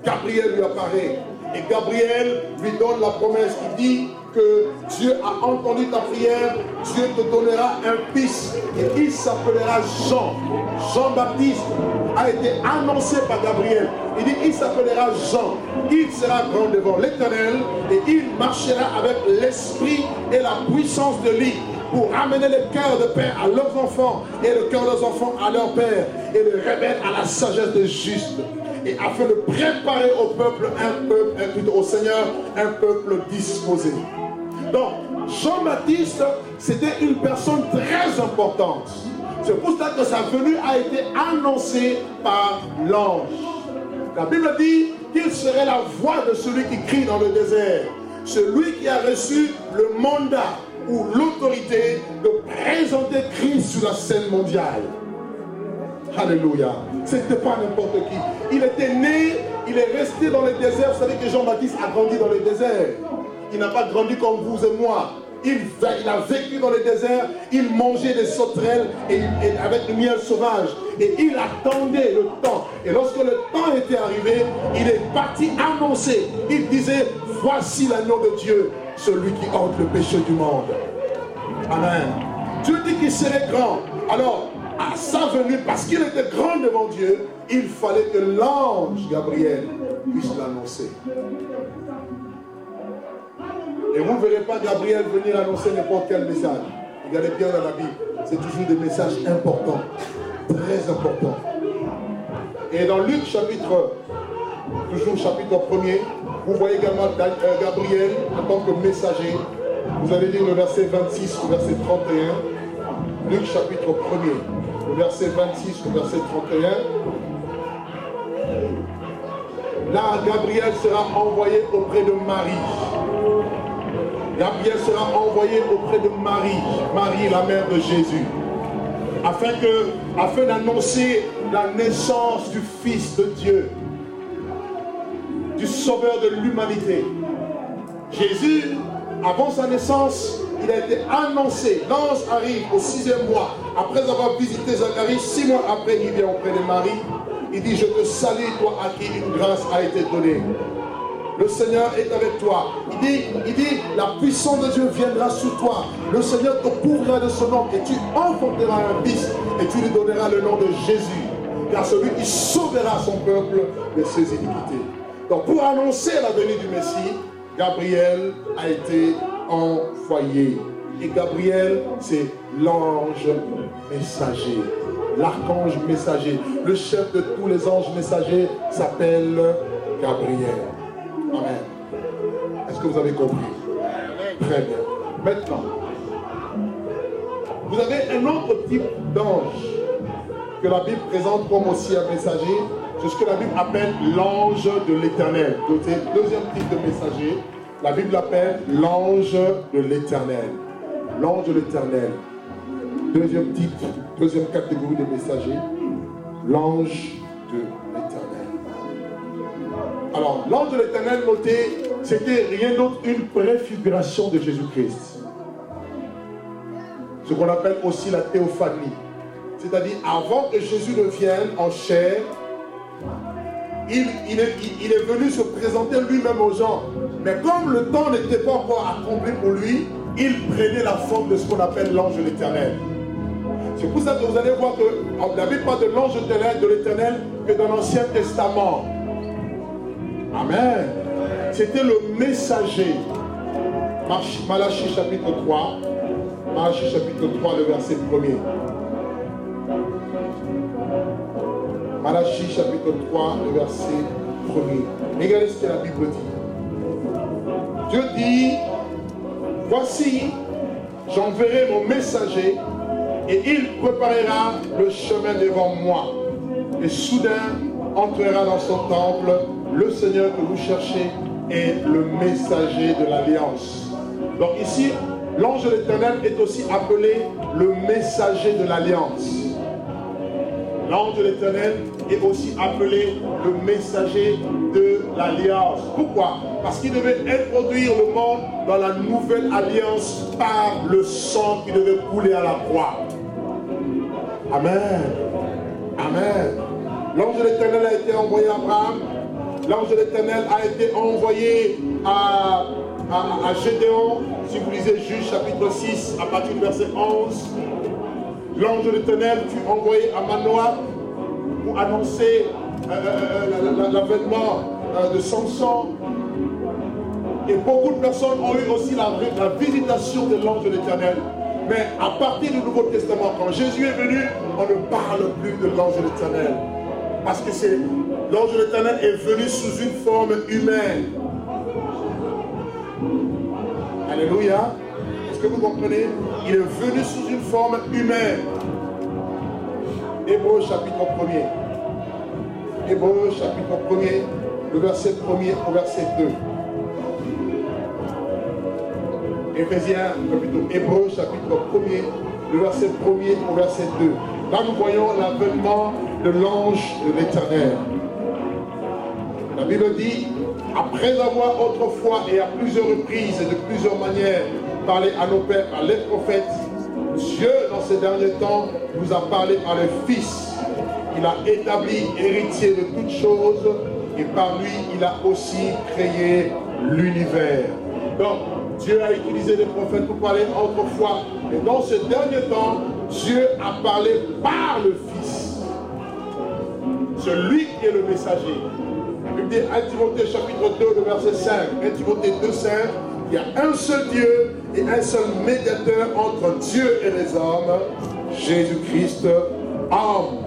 Gabriel lui apparaît. Et Gabriel lui donne la promesse. Il dit que Dieu a entendu ta prière. Dieu te donnera un fils. Et il s'appellera Jean. Jean-Baptiste a été annoncé par Gabriel. Il dit il s'appellera Jean. Il sera grand devant l'Éternel. Et il marchera avec l'esprit et la puissance de lui, pour amener le cœur de père à leurs enfants et le cœur des enfants à leur père, et le rebelle à la sagesse des justes, et afin de préparer au peuple au Seigneur un peuple disposé. Donc Jean-Baptiste, c'était une personne très importante. C'est pour cela que sa venue a été annoncée par l'ange. La Bible dit qu'il serait la voix de celui qui crie dans le désert, celui qui a reçu le mandat ou l'autorité de présenter Christ sur la scène mondiale. Alléluia. C'était pas n'importe qui. Il était né, il est resté dans le désert. Vous savez que Jean-Baptiste a grandi dans le désert. Il n'a pas grandi comme vous et moi. Il a vécu dans le désert, il mangeait des sauterelles et avec du miel sauvage. Et il attendait le temps. Et lorsque le temps était arrivé, il est parti annoncer. Il disait, voici l'agneau de Dieu, celui qui ôte le péché du monde. Amen. Dieu dit qu'il serait grand. Alors, à sa venue, parce qu'il était grand devant Dieu, il fallait que l'ange Gabriel puisse l'annoncer. Et vous ne verrez pas Gabriel venir annoncer n'importe quel message. Regardez bien dans la Bible. C'est toujours des messages importants. Très importants. Et dans Luc chapitre, toujours chapitre 1er, vous voyez également Gabriel en tant que messager. Vous allez lire le verset 26 au verset 31. Luc chapitre 1er, le verset 26 au verset 31. Là, Gabriel sera envoyé auprès de Marie. Gabriel sera envoyé auprès de Marie, Marie la mère de Jésus, afin d'annoncer la naissance du Fils de Dieu, du Sauveur de l'humanité. Jésus, avant sa naissance, il a été annoncé. L'ange arrive au 6e mois, après avoir visité Zacharie. 6 mois après, il vient auprès de Marie. Il dit, je te salue, toi à qui une grâce a été donnée. Le Seigneur est avec toi. Il dit, la puissance de Dieu viendra sur toi. Le Seigneur te couvrira de son nom et tu enfanteras un fils et tu lui donneras le nom de Jésus. Car celui qui sauvera son peuple de ses iniquités. Donc pour annoncer la venue du Messie, Gabriel a été envoyé. Et Gabriel, c'est l'ange messager. L'archange messager. Le chef de tous les anges messagers s'appelle Gabriel. Amen. Est-ce que vous avez compris? Très bien. Maintenant, vous avez un autre type d'ange que la Bible présente comme aussi un messager. C'est ce que la Bible appelle l'ange de l'Éternel. Deuxième type de messager, la Bible l'appelle l'ange de l'Éternel. L'ange de l'Éternel. Deuxième type, deuxième catégorie de messagers, l'ange de l'Éternel. Alors, l'ange de l'Éternel, notez, c'était rien d'autre qu'une préfiguration de Jésus-Christ. Ce qu'on appelle aussi la théophanie. C'est-à-dire, avant que Jésus ne vienne en chair, il est venu se présenter lui-même aux gens. Mais comme le temps n'était pas encore accompli pour lui, il prenait la forme de ce qu'on appelle l'ange de l'Éternel. C'est pour ça que vous allez voir que la Bible parle de l'ange de l'Éternel que dans l'Ancien Testament. Amen. C'était le messager. Malachie chapitre 3. Malachie chapitre 3, le verset 1er. Malachie chapitre 3, le verset 1er. Regardez ce que la Bible dit. Dieu dit, voici, j'enverrai mon messager et il préparera le chemin devant moi. Et soudain entrera dans son temple le Seigneur que vous cherchez est le messager de l'Alliance. Donc ici, l'ange de l'Éternel est aussi appelé le messager de l'Alliance. L'ange de l'Éternel est aussi appelé le messager de l'Alliance. Pourquoi? Parce qu'il devait introduire le monde dans la nouvelle alliance par le sang qui devait couler à la croix. Amen. Amen. L'ange de l'Éternel a été envoyé à Abraham. L'ange de l'Éternel a été envoyé à Gédéon. Si vous lisez Juge chapitre 6 à partir du verset 11. L'ange de l'Éternel fut envoyé à Manoah pour annoncer l'avènement de Samson. Et beaucoup de personnes ont eu aussi la visitation de l'ange de l'Éternel. Mais à partir du Nouveau Testament, quand Jésus est venu, on ne parle plus de l'ange de l'Éternel. Parce que l'ange de l'Éternel est venu sous une forme humaine. Alléluia. Est-ce que vous comprenez? Il est venu sous une forme humaine. Hébreux chapitre 1er. Hébreux chapitre 1er, le verset 1er au verset 2. Éphésiens, Hébreux chapitre 1er, le verset 1er au verset 2. Là nous voyons l'avènement de l'ange de l'Éternel. La Bible dit, après avoir autrefois et à plusieurs reprises et de plusieurs manières parlé à nos pères, par les prophètes, Dieu dans ces derniers temps nous a parlé par le Fils. Il a établi héritier de toutes choses et par lui il a aussi créé l'univers. Donc Dieu a utilisé les prophètes pour parler autrefois. Et dans ce dernier temps, Dieu a parlé par le Fils. Celui qui est le messager. La Bible dit 1 Timothée chapitre 2, le verset 5. 1 Timothée 2, 5. Il y a un seul Dieu et un seul médiateur entre Dieu et les hommes, Jésus-Christ, homme.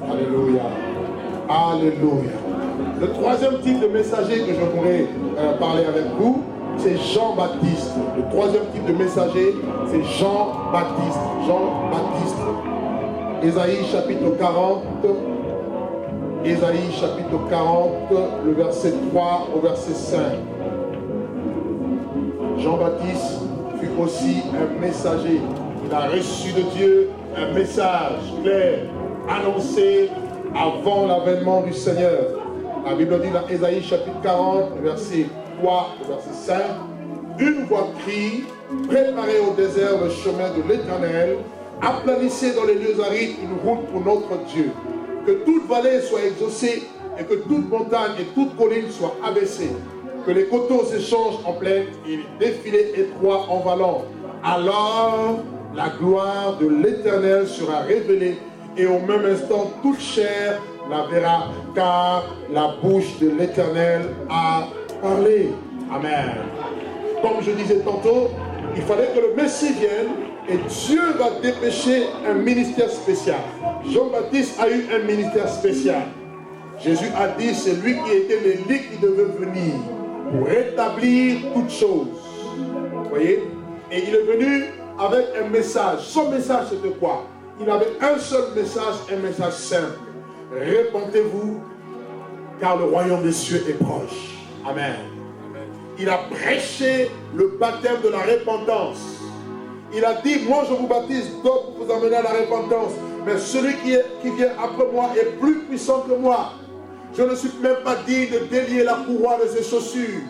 Alléluia. Alléluia. Le troisième type de messager que je voudrais parler avec vous, c'est Jean-Baptiste. Le troisième type de messager, c'est Jean-Baptiste. Jean-Baptiste. Ésaïe chapitre 40. Ésaïe chapitre 40, le verset 3 au verset 5. Jean-Baptiste fut aussi un messager. il a reçu de Dieu un message clair, annoncé avant l'avènement du Seigneur. La Bible dit dans Ésaïe chapitre 40, verset 3, verset 5, une voix crie, préparez au désert le chemin de l'Éternel, aplanissez dans les lieux arides une route pour notre Dieu. Que toute vallée soit exaucée et que toute montagne et toute colline soient abaissées. Que les coteaux s'échangent en plaine et les défilés étroits en vallons. Alors la gloire de l'Éternel sera révélée et au même instant toute chair la verra, car la bouche de l'Éternel a parlé. Amen. Comme je disais tantôt, il fallait que le Messie vienne et Dieu va dépêcher un ministère spécial. Jean-Baptiste a eu un ministère spécial. Jésus a dit, c'est lui qui était l'Élie qui devait venir pour rétablir toutes choses. Vous voyez? Et il est venu avec un message. Son message, c'était quoi? Il avait un seul message, un message simple. Répentez-vous, car le royaume des cieux est proche. Amen. Il a prêché le baptême de la repentance. Il a dit, moi je vous baptise, d'autres vous amener à la repentance. Mais celui qui vient après moi est plus puissant que moi. Je ne suis même pas digne de délier la courroie de ses chaussures.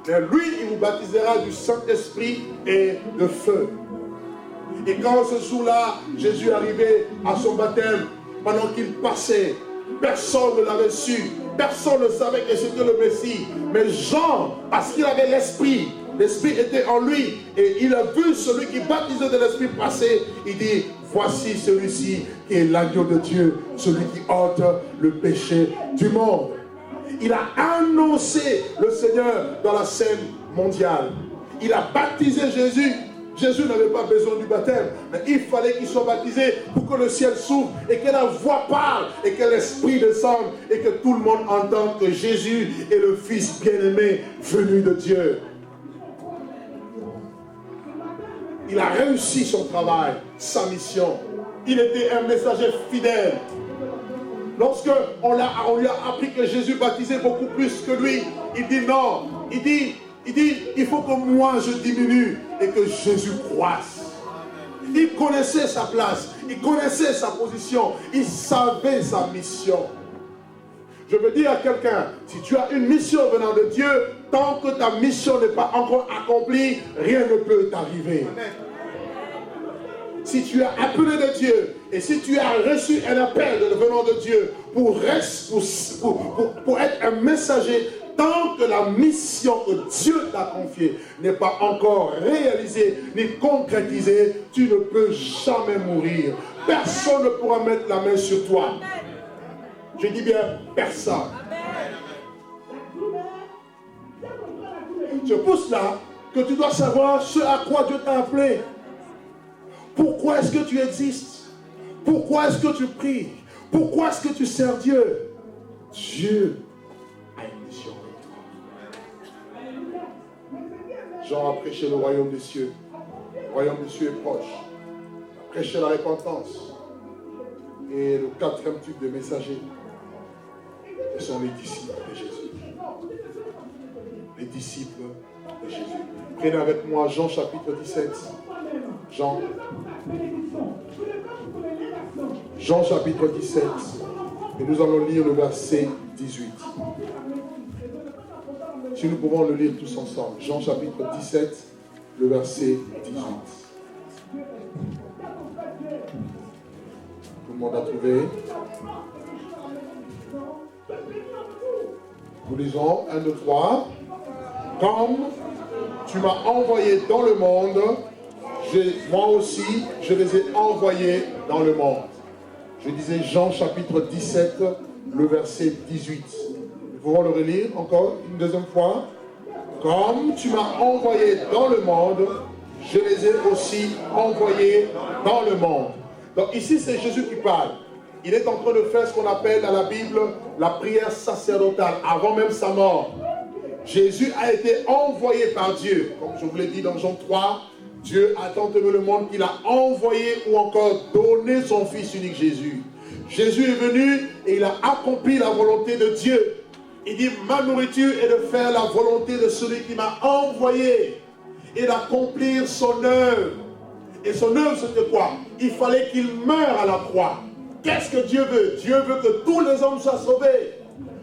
Mais lui, il vous baptisera du Saint-Esprit et de feu. Et quand ce jour-là, Jésus arrivait à son baptême, pendant qu'il passait, personne ne l'avait su. Personne ne savait que c'était le Messie. Mais Jean, parce qu'il avait l'Esprit, l'Esprit était en lui. Et il a vu celui qui baptisait de l'Esprit passer. Il dit, voici celui-ci qui est l'agneau de Dieu, celui qui ôte le péché du monde. Il a annoncé le Seigneur dans la scène mondiale. Il a baptisé Jésus. Jésus n'avait pas besoin du baptême, mais il fallait qu'il soit baptisé pour que le ciel s'ouvre et que la voix parle et que l'Esprit descende et que tout le monde entende que Jésus est le Fils bien-aimé venu de Dieu. Il a réussi son travail, sa mission. Il était un messager fidèle. Lorsque on lui a appris que Jésus baptisait beaucoup plus que lui, il dit non. Il dit, il faut que moi je diminue et que Jésus croisse. Il connaissait sa place, il connaissait sa position, il savait sa mission. Je veux dire à quelqu'un, si tu as une mission venant de Dieu, tant que ta mission n'est pas encore accomplie, rien ne peut t'arriver. Si tu es appelé de Dieu et si tu as reçu un appel venant de Dieu pour être un messager, tant que la mission que Dieu t'a confiée n'est pas encore réalisée ni concrétisée, tu ne peux jamais mourir. Personne ne pourra mettre la main sur toi. Je dis bien personne. C'est pour cela que tu dois savoir ce à quoi Dieu t'a appelé. Pourquoi est-ce que tu existes? Pourquoi est-ce que tu pries? Pourquoi est-ce que tu sers Dieu? Dieu a une mission avec toi. Jean a prêché le royaume des cieux. Le royaume des cieux est proche. Il a prêché la repentance. Et le quatrième type de messager, ce sont les disciples de Jésus. Les disciples de Jésus. Prenez avec moi Jean chapitre 17. Jean chapitre 17. Et nous allons lire le verset 18. Si nous pouvons le lire tous ensemble. Jean chapitre 17, le verset 18. Tout le monde a trouvé? Nous lisons 1, 2, 3. Comme tu m'as envoyé dans le monde, moi aussi, je les ai envoyés dans le monde. Je disais Jean chapitre 17, le verset 18. Nous pouvons le relire encore une deuxième fois. Comme tu m'as envoyé dans le monde, je les ai aussi envoyés dans le monde. Donc ici, c'est Jésus qui parle. Il est en train de faire ce qu'on appelle dans la Bible la prière sacerdotale, avant même sa mort. Jésus a été envoyé par Dieu. Comme je vous l'ai dit dans Jean 3, Dieu a tant aimé le monde qu'il a envoyé ou encore donné son Fils unique Jésus. Jésus est venu et il a accompli la volonté de Dieu. Il dit, ma nourriture est de faire la volonté de celui qui m'a envoyé et d'accomplir son œuvre. Et son œuvre, c'était quoi? Il fallait qu'il meure à la croix. Qu'est-ce que Dieu veut? Dieu veut que tous les hommes soient sauvés.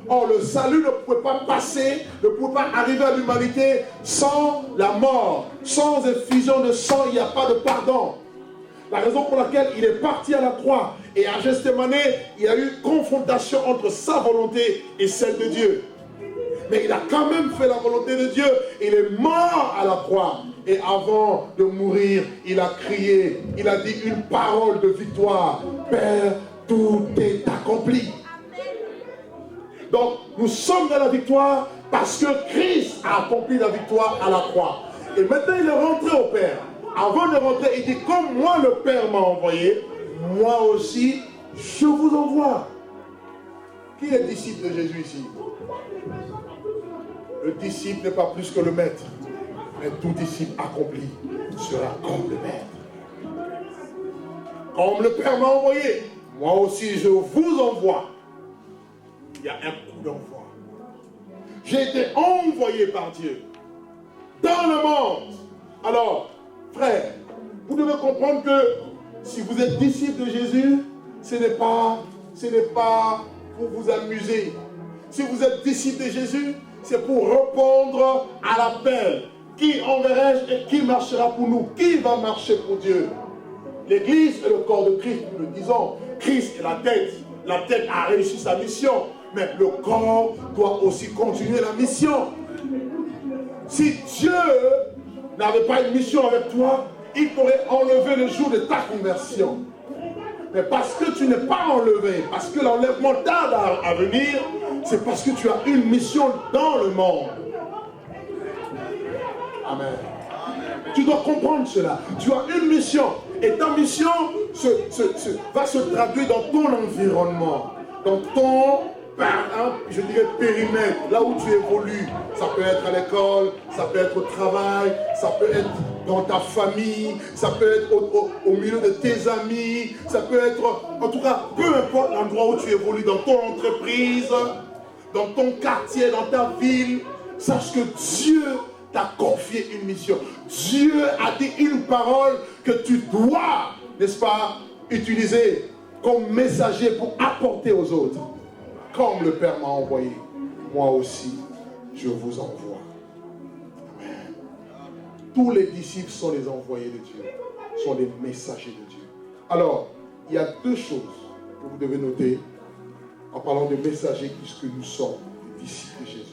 Or, le salut ne pouvait pas passer, ne pouvait pas arriver à l'humanité sans la mort. Sans effusion de sang, il n'y a pas de pardon. La raison pour laquelle il est parti à la croix. Et à Gethsémani, il y a eu confrontation entre sa volonté et celle de Dieu. Mais il a quand même fait la volonté de Dieu. Il est mort à la croix. Et avant de mourir, il a crié, il a dit une parole de victoire. Père, tout est accompli. Donc, nous sommes dans la victoire parce que Christ a accompli la victoire à la croix. Et maintenant, il est rentré au Père. Avant de rentrer, il dit, comme moi le Père m'a envoyé, moi aussi, je vous envoie. Qui est disciple de Jésus ici? Le disciple n'est pas plus que le maître. Mais tout disciple accompli sera comme le maître. Comme le Père m'a envoyé, moi aussi je vous envoie. Il y a un coup d'envoi. J'ai été envoyé par Dieu dans le monde. Alors, frère, vous devez comprendre que si vous êtes disciple de Jésus, ce n'est pas pour vous amuser. Si vous êtes disciple de Jésus, c'est pour répondre à l'appel. Qui enverrai-je et qui marchera pour nous? Qui va marcher pour Dieu? L'Église est le corps de Christ, nous le disons. Christ est la tête. La tête a réussi sa mission. Mais le corps doit aussi continuer la mission. Si Dieu n'avait pas une mission avec toi, il t'aurait enlevé le jour de ta conversion. Mais parce que tu n'es pas enlevé, parce que l'enlèvement tarde à venir, c'est parce que tu as une mission dans le monde. Amen. Tu dois comprendre cela. Tu as une mission. Et ta mission va se traduire dans ton environnement, dans ton, je dirais, périmètre, là où tu évolues. Ça peut être à l'école, ça peut être au travail, ça peut être dans ta famille, ça peut être au milieu de tes amis, ça peut être, en tout cas, peu importe l'endroit où tu évolues, dans ton entreprise, dans ton quartier, dans ta ville. Sache que Dieu t'a confié une mission. Dieu a dit une parole que tu dois, n'est-ce pas, utiliser comme messager pour apporter aux autres. Comme le Père m'a envoyé, moi aussi, je vous envoie. Amen. Tous les disciples sont les envoyés de Dieu, sont les messagers de Dieu. Alors, il y a deux choses que vous devez noter en parlant de messagers puisque nous sommes les disciples de Jésus.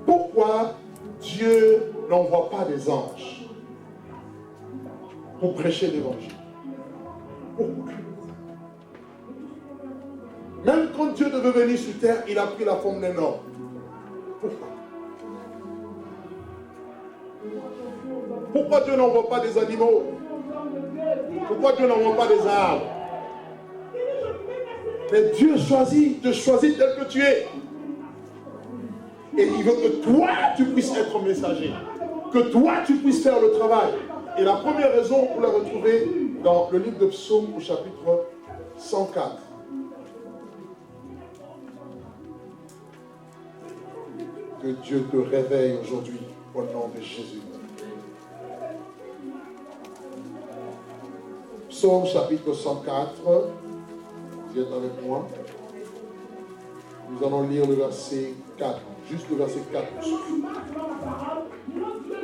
Pourquoi Dieu n'envoie pas des anges pour prêcher l'évangile? Pourquoi? Même quand Dieu devait venir sur terre, il a pris la forme d'un homme. Pourquoi? Pourquoi Dieu n'envoie pas des animaux? Pourquoi Dieu n'envoie pas des arbres? Mais Dieu te choisit tel que tu es. Et il veut que toi, tu puisses être messager. Que toi, tu puisses faire le travail. Et la première raison, vous la retrouvez dans le livre de Psaume au chapitre 104. Que Dieu te réveille aujourd'hui au nom de Jésus. Psaume chapitre 104. Vous êtes avec moi? Nous allons lire le verset 4. Juste le verset 4.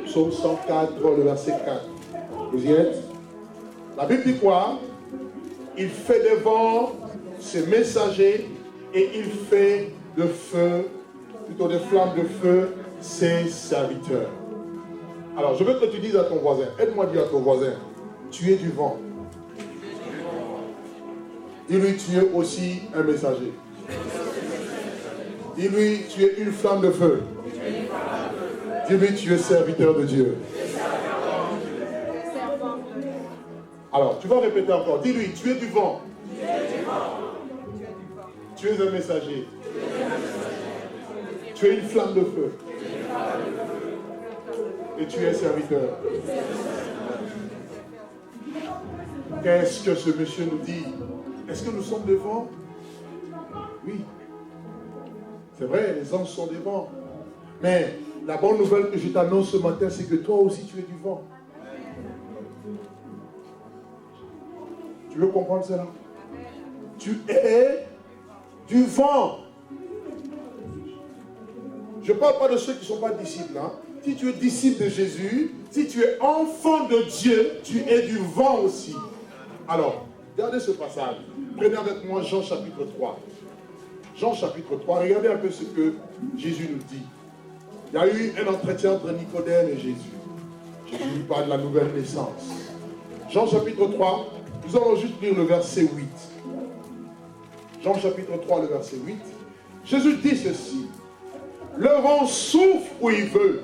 Psaume 104, le verset 4. Vous y êtes? La Bible dit quoi? Il fait devant ses messagers et il fait de feu, plutôt des flammes de feu, ses serviteurs. Alors, je veux que tu dises à ton voisin, aide-moi à dire à ton voisin, tu es du vent. Dis-lui, tu es aussi un messager. Dis-lui, tu es une flamme de feu. Dis-lui, tu es serviteur de Dieu. Alors, tu vas répéter encore. Dis-lui, tu es du vent. Tu es un messager. Tu es une flamme de feu. Et tu es serviteur. Qu'est-ce que ce monsieur nous dit? Est-ce que nous sommes des vents? Oui. C'est vrai, les anges sont des vents. Mais la bonne nouvelle que je t'annonce ce matin, c'est que toi aussi tu es du vent. Tu veux comprendre cela? Tu es du vent. Je ne parle pas de ceux qui ne sont pas disciples. Hein. Si tu es disciple de Jésus, si tu es enfant de Dieu, tu es du vent aussi. Alors, regardez ce passage. Prenez avec moi Jean chapitre 3. Jean chapitre 3, regardez un peu ce que Jésus nous dit. Il y a eu un entretien entre Nicodème et Jésus. Jésus lui parle de la nouvelle naissance. Jean chapitre 3, nous allons juste lire le verset 8. Jean chapitre 3, le verset 8. Jésus dit ceci. Le vent souffle où il veut,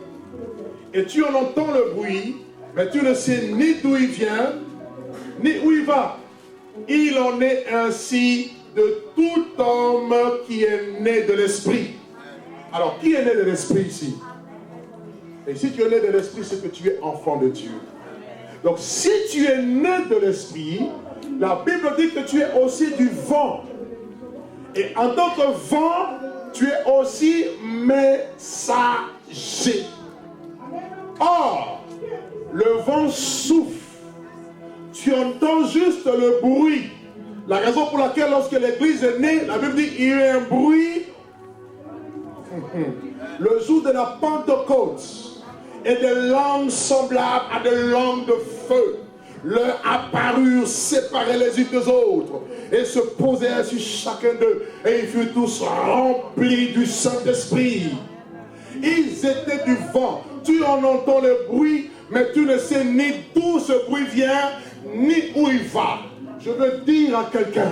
et tu en entends le bruit, mais tu ne sais ni d'où il vient, ni où il va. Il en est ainsi de tout homme qui est né de l'esprit. Alors, qui est né de l'esprit ici? Et si tu es né de l'esprit, c'est que tu es enfant de Dieu. Donc, si tu es né de l'esprit, la Bible dit que tu es aussi du vent. Et en tant que vent, tu es aussi messager. Or, le vent souffle. Tu entends juste le bruit. La raison pour laquelle, lorsque l'église est née, la Bible dit qu'il y a eu un bruit. Le jour de la Pentecôte, et des langues semblables à des langues de feu leur apparurent séparées les unes des autres et se posèrent sur chacun d'eux, et ils furent tous remplis du Saint-Esprit. Ils étaient du vent. Tu en entends le bruit, mais tu ne sais ni d'où ce bruit vient, ni où il va. Je veux dire à quelqu'un,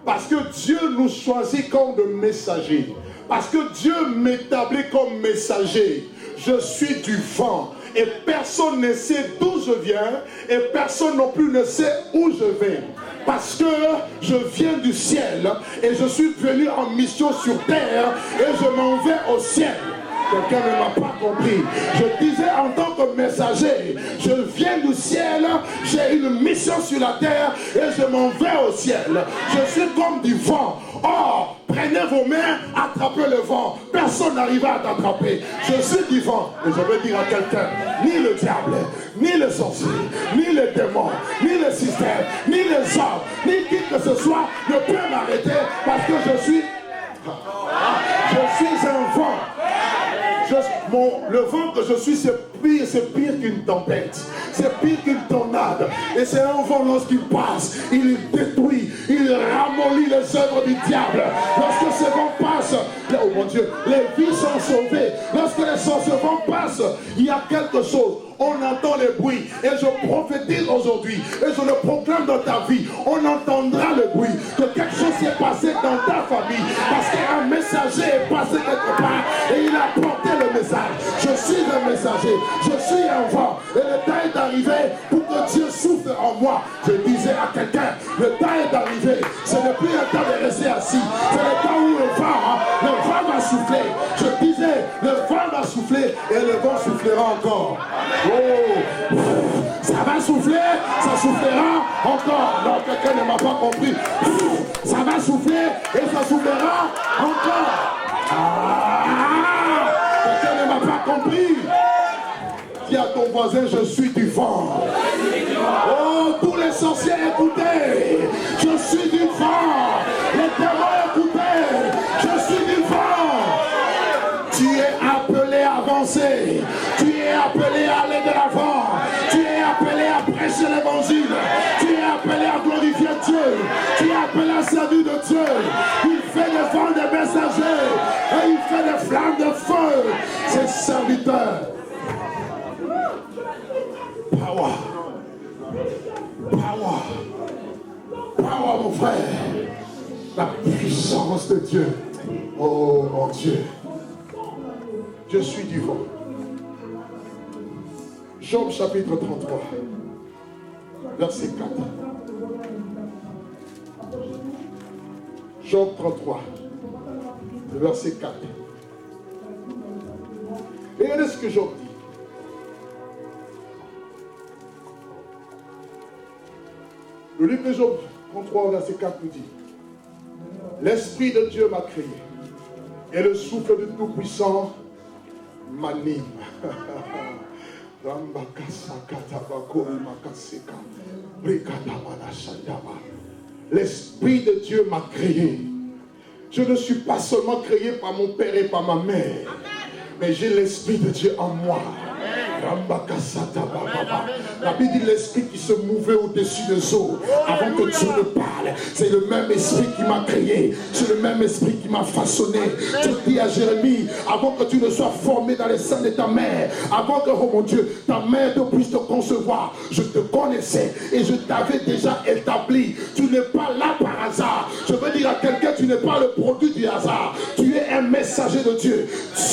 parce que Dieu nous choisit comme de messagers, parce que Dieu m'établit comme messager, je suis du vent. Et personne ne sait d'où je viens, et personne non plus ne sait où je vais. Parce que je viens du ciel, et je suis venu en mission sur terre, et je m'en vais au ciel. Quelqu'un ne m'a pas compris. Je disais en tant que messager, je viens du ciel, j'ai une mission sur la terre et je m'en vais au ciel. Je suis comme du vent. Or, prenez vos mains, attrapez le vent. Personne n'arriva à t'attraper. Je suis du vent. Et je veux dire à quelqu'un, ni le diable, ni les sorciers, ni les démons, ni le système, ni les hommes, ni qui que ce soit ne peut m'arrêter parce que je suis un vent. Le vent que je suis, c'est pire qu'une tempête. C'est pire qu'une tornade. Et c'est un vent, lorsqu'il passe, il détruit, il ramollit les œuvres du diable. Lorsque ce vent passe, oh mon Dieu, les vies sont sauvées. Lorsque ce vent passe, il y a quelque chose. On entend les bruits. Et je prophétise aujourd'hui, et je le proclame dans ta vie. On entendra le bruit. Que quelque chose s'est passé dans ta famille. Parce qu'un messager est passé quelque part et il a porté le message. Je suis un messager. Je suis un vent. Et le temps est arrivé pour que Dieu souffle en moi. Je disais à quelqu'un, le temps est arrivé. Ce n'est plus un temps de rester assis. C'est le temps où le vent va souffler. Je disais, le vent va souffler et le vent soufflera encore. Oh, ça va souffler, ça soufflera encore. Non, quelqu'un ne m'a pas compris. Ça va souffler et ça soufflera encore. Quelqu'un ne m'a pas compris. Dis à ton voisin, je suis du vent. Oh, tous les sorciers, écoutez. Je suis du vent. Les démons, écoutez. Je suis du vent. Tu es appelé à avancer. Tu es appelé à aller de l'avant. Tu es appelé à prêcher l'évangile. Tu es appelé à glorifier Dieu. Tu es appelé à servir de Dieu. Il fait des vents des messagers. Et il fait des flammes de feu. Ses serviteurs. Power. Power. Power, mon frère. La puissance de Dieu. Oh, mon Dieu. Je suis du vent. Job chapitre 33, verset 4. Job 33, verset 4. Regardez ce que Job dit. Le livre de Job 33, verset 4 nous dit: l'Esprit de Dieu m'a créé, et le souffle du Tout-Puissant m'anime. L'Esprit de Dieu m'a créé. Je ne suis pas seulement créé par mon père et par ma mère, mais j'ai l'Esprit de Dieu en moi. La Bible dit l'esprit qui se mouvait au-dessus des eaux avant que Dieu ne parle. C'est le même esprit qui m'a créé. C'est le même esprit qui m'a façonné. Dieu dit à Jérémie, avant que tu ne sois formé dans les seins de ta mère, avant que, oh mon Dieu, ta mère ne puisse te concevoir, je te connaissais et je t'avais déjà établi. Tu n'es pas là par hasard. Je veux dire à quelqu'un, tu n'es pas le produit du hasard. Tu es un messager de Dieu.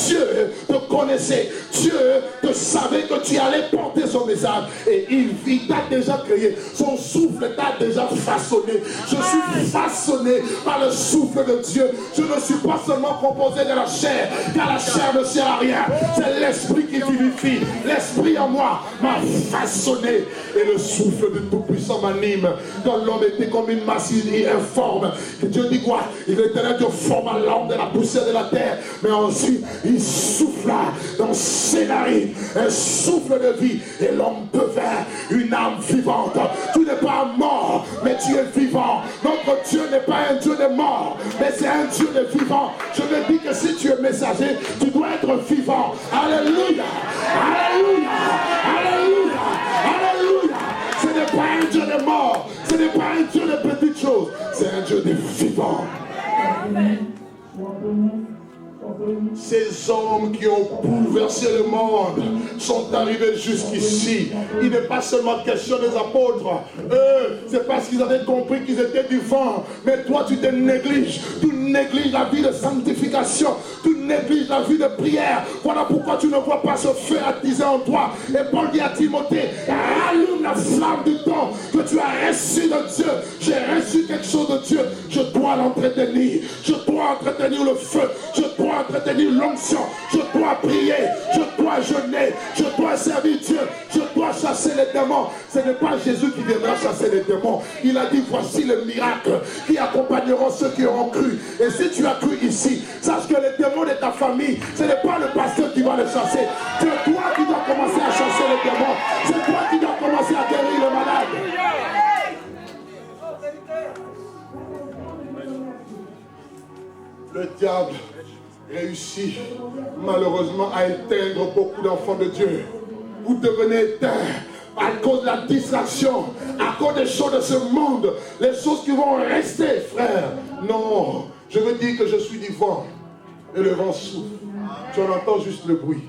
Dieu te connaissait. Dieu te savait que tu allais porter son message et il t'a déjà créé. Son souffle t'a déjà façonné. Je suis façonné par le souffle de Dieu. Je ne suis pas seulement composé de la chair, car la chair ne sert à rien. C'est l'esprit qui vivifie. L'esprit en moi m'a façonné et le souffle de Tout-Puissant m'anime. Quand l'homme était comme une masse informe, que Dieu dit quoi? Il était Dieu forma l'homme de la poussière de la terre, mais ensuite il souffla dans ses narines un souffle de vie et l'homme devint une âme vivante. Tu n'es pas mort, mais tu es vivant. Notre Dieu n'est pas un Dieu de mort, mais c'est un Dieu de vivant. Je me dis que si tu es messager, tu dois être vivant. Alléluia, alléluia, alléluia, alléluia. Ce n'est pas un Dieu de mort, ce n'est pas un Dieu de petites choses, c'est un Dieu de vivant. Ces hommes qui ont bouleversé le monde sont arrivés jusqu'ici. Il n'est pas seulement question des apôtres. Eux, c'est parce qu'ils avaient compris qu'ils étaient du vent. Mais toi, tu te négliges. Tu négliges la vie de sanctification. Tu négliges la vie de prière. Voilà pourquoi tu ne vois pas ce feu attisé en toi. Et Paul dit à Timothée, allume la flamme du temps que tu as reçu de Dieu. J'ai reçu quelque chose de Dieu. Je dois l'entretenir. Je dois entretenir le feu. Je dois entretenir l'onction, je dois prier, je dois jeûner, je dois servir Dieu, je dois chasser les démons. Ce n'est pas Jésus qui viendra chasser les démons. Il a dit, voici les miracles qui accompagneront ceux qui auront cru. Et si tu as cru ici, sache que les démons de ta famille, ce n'est pas le pasteur qui va les chasser. C'est toi qui dois commencer à chasser les démons. C'est toi qui dois commencer à guérir le malade. Le diable réussit malheureusement à éteindre beaucoup d'enfants de Dieu. Vous devenez éteints à cause de la distraction, à cause des choses de ce monde, les choses qui vont rester, frère. Non, je veux dire que je suis du vent et le vent souffle. Tu en entends juste le bruit.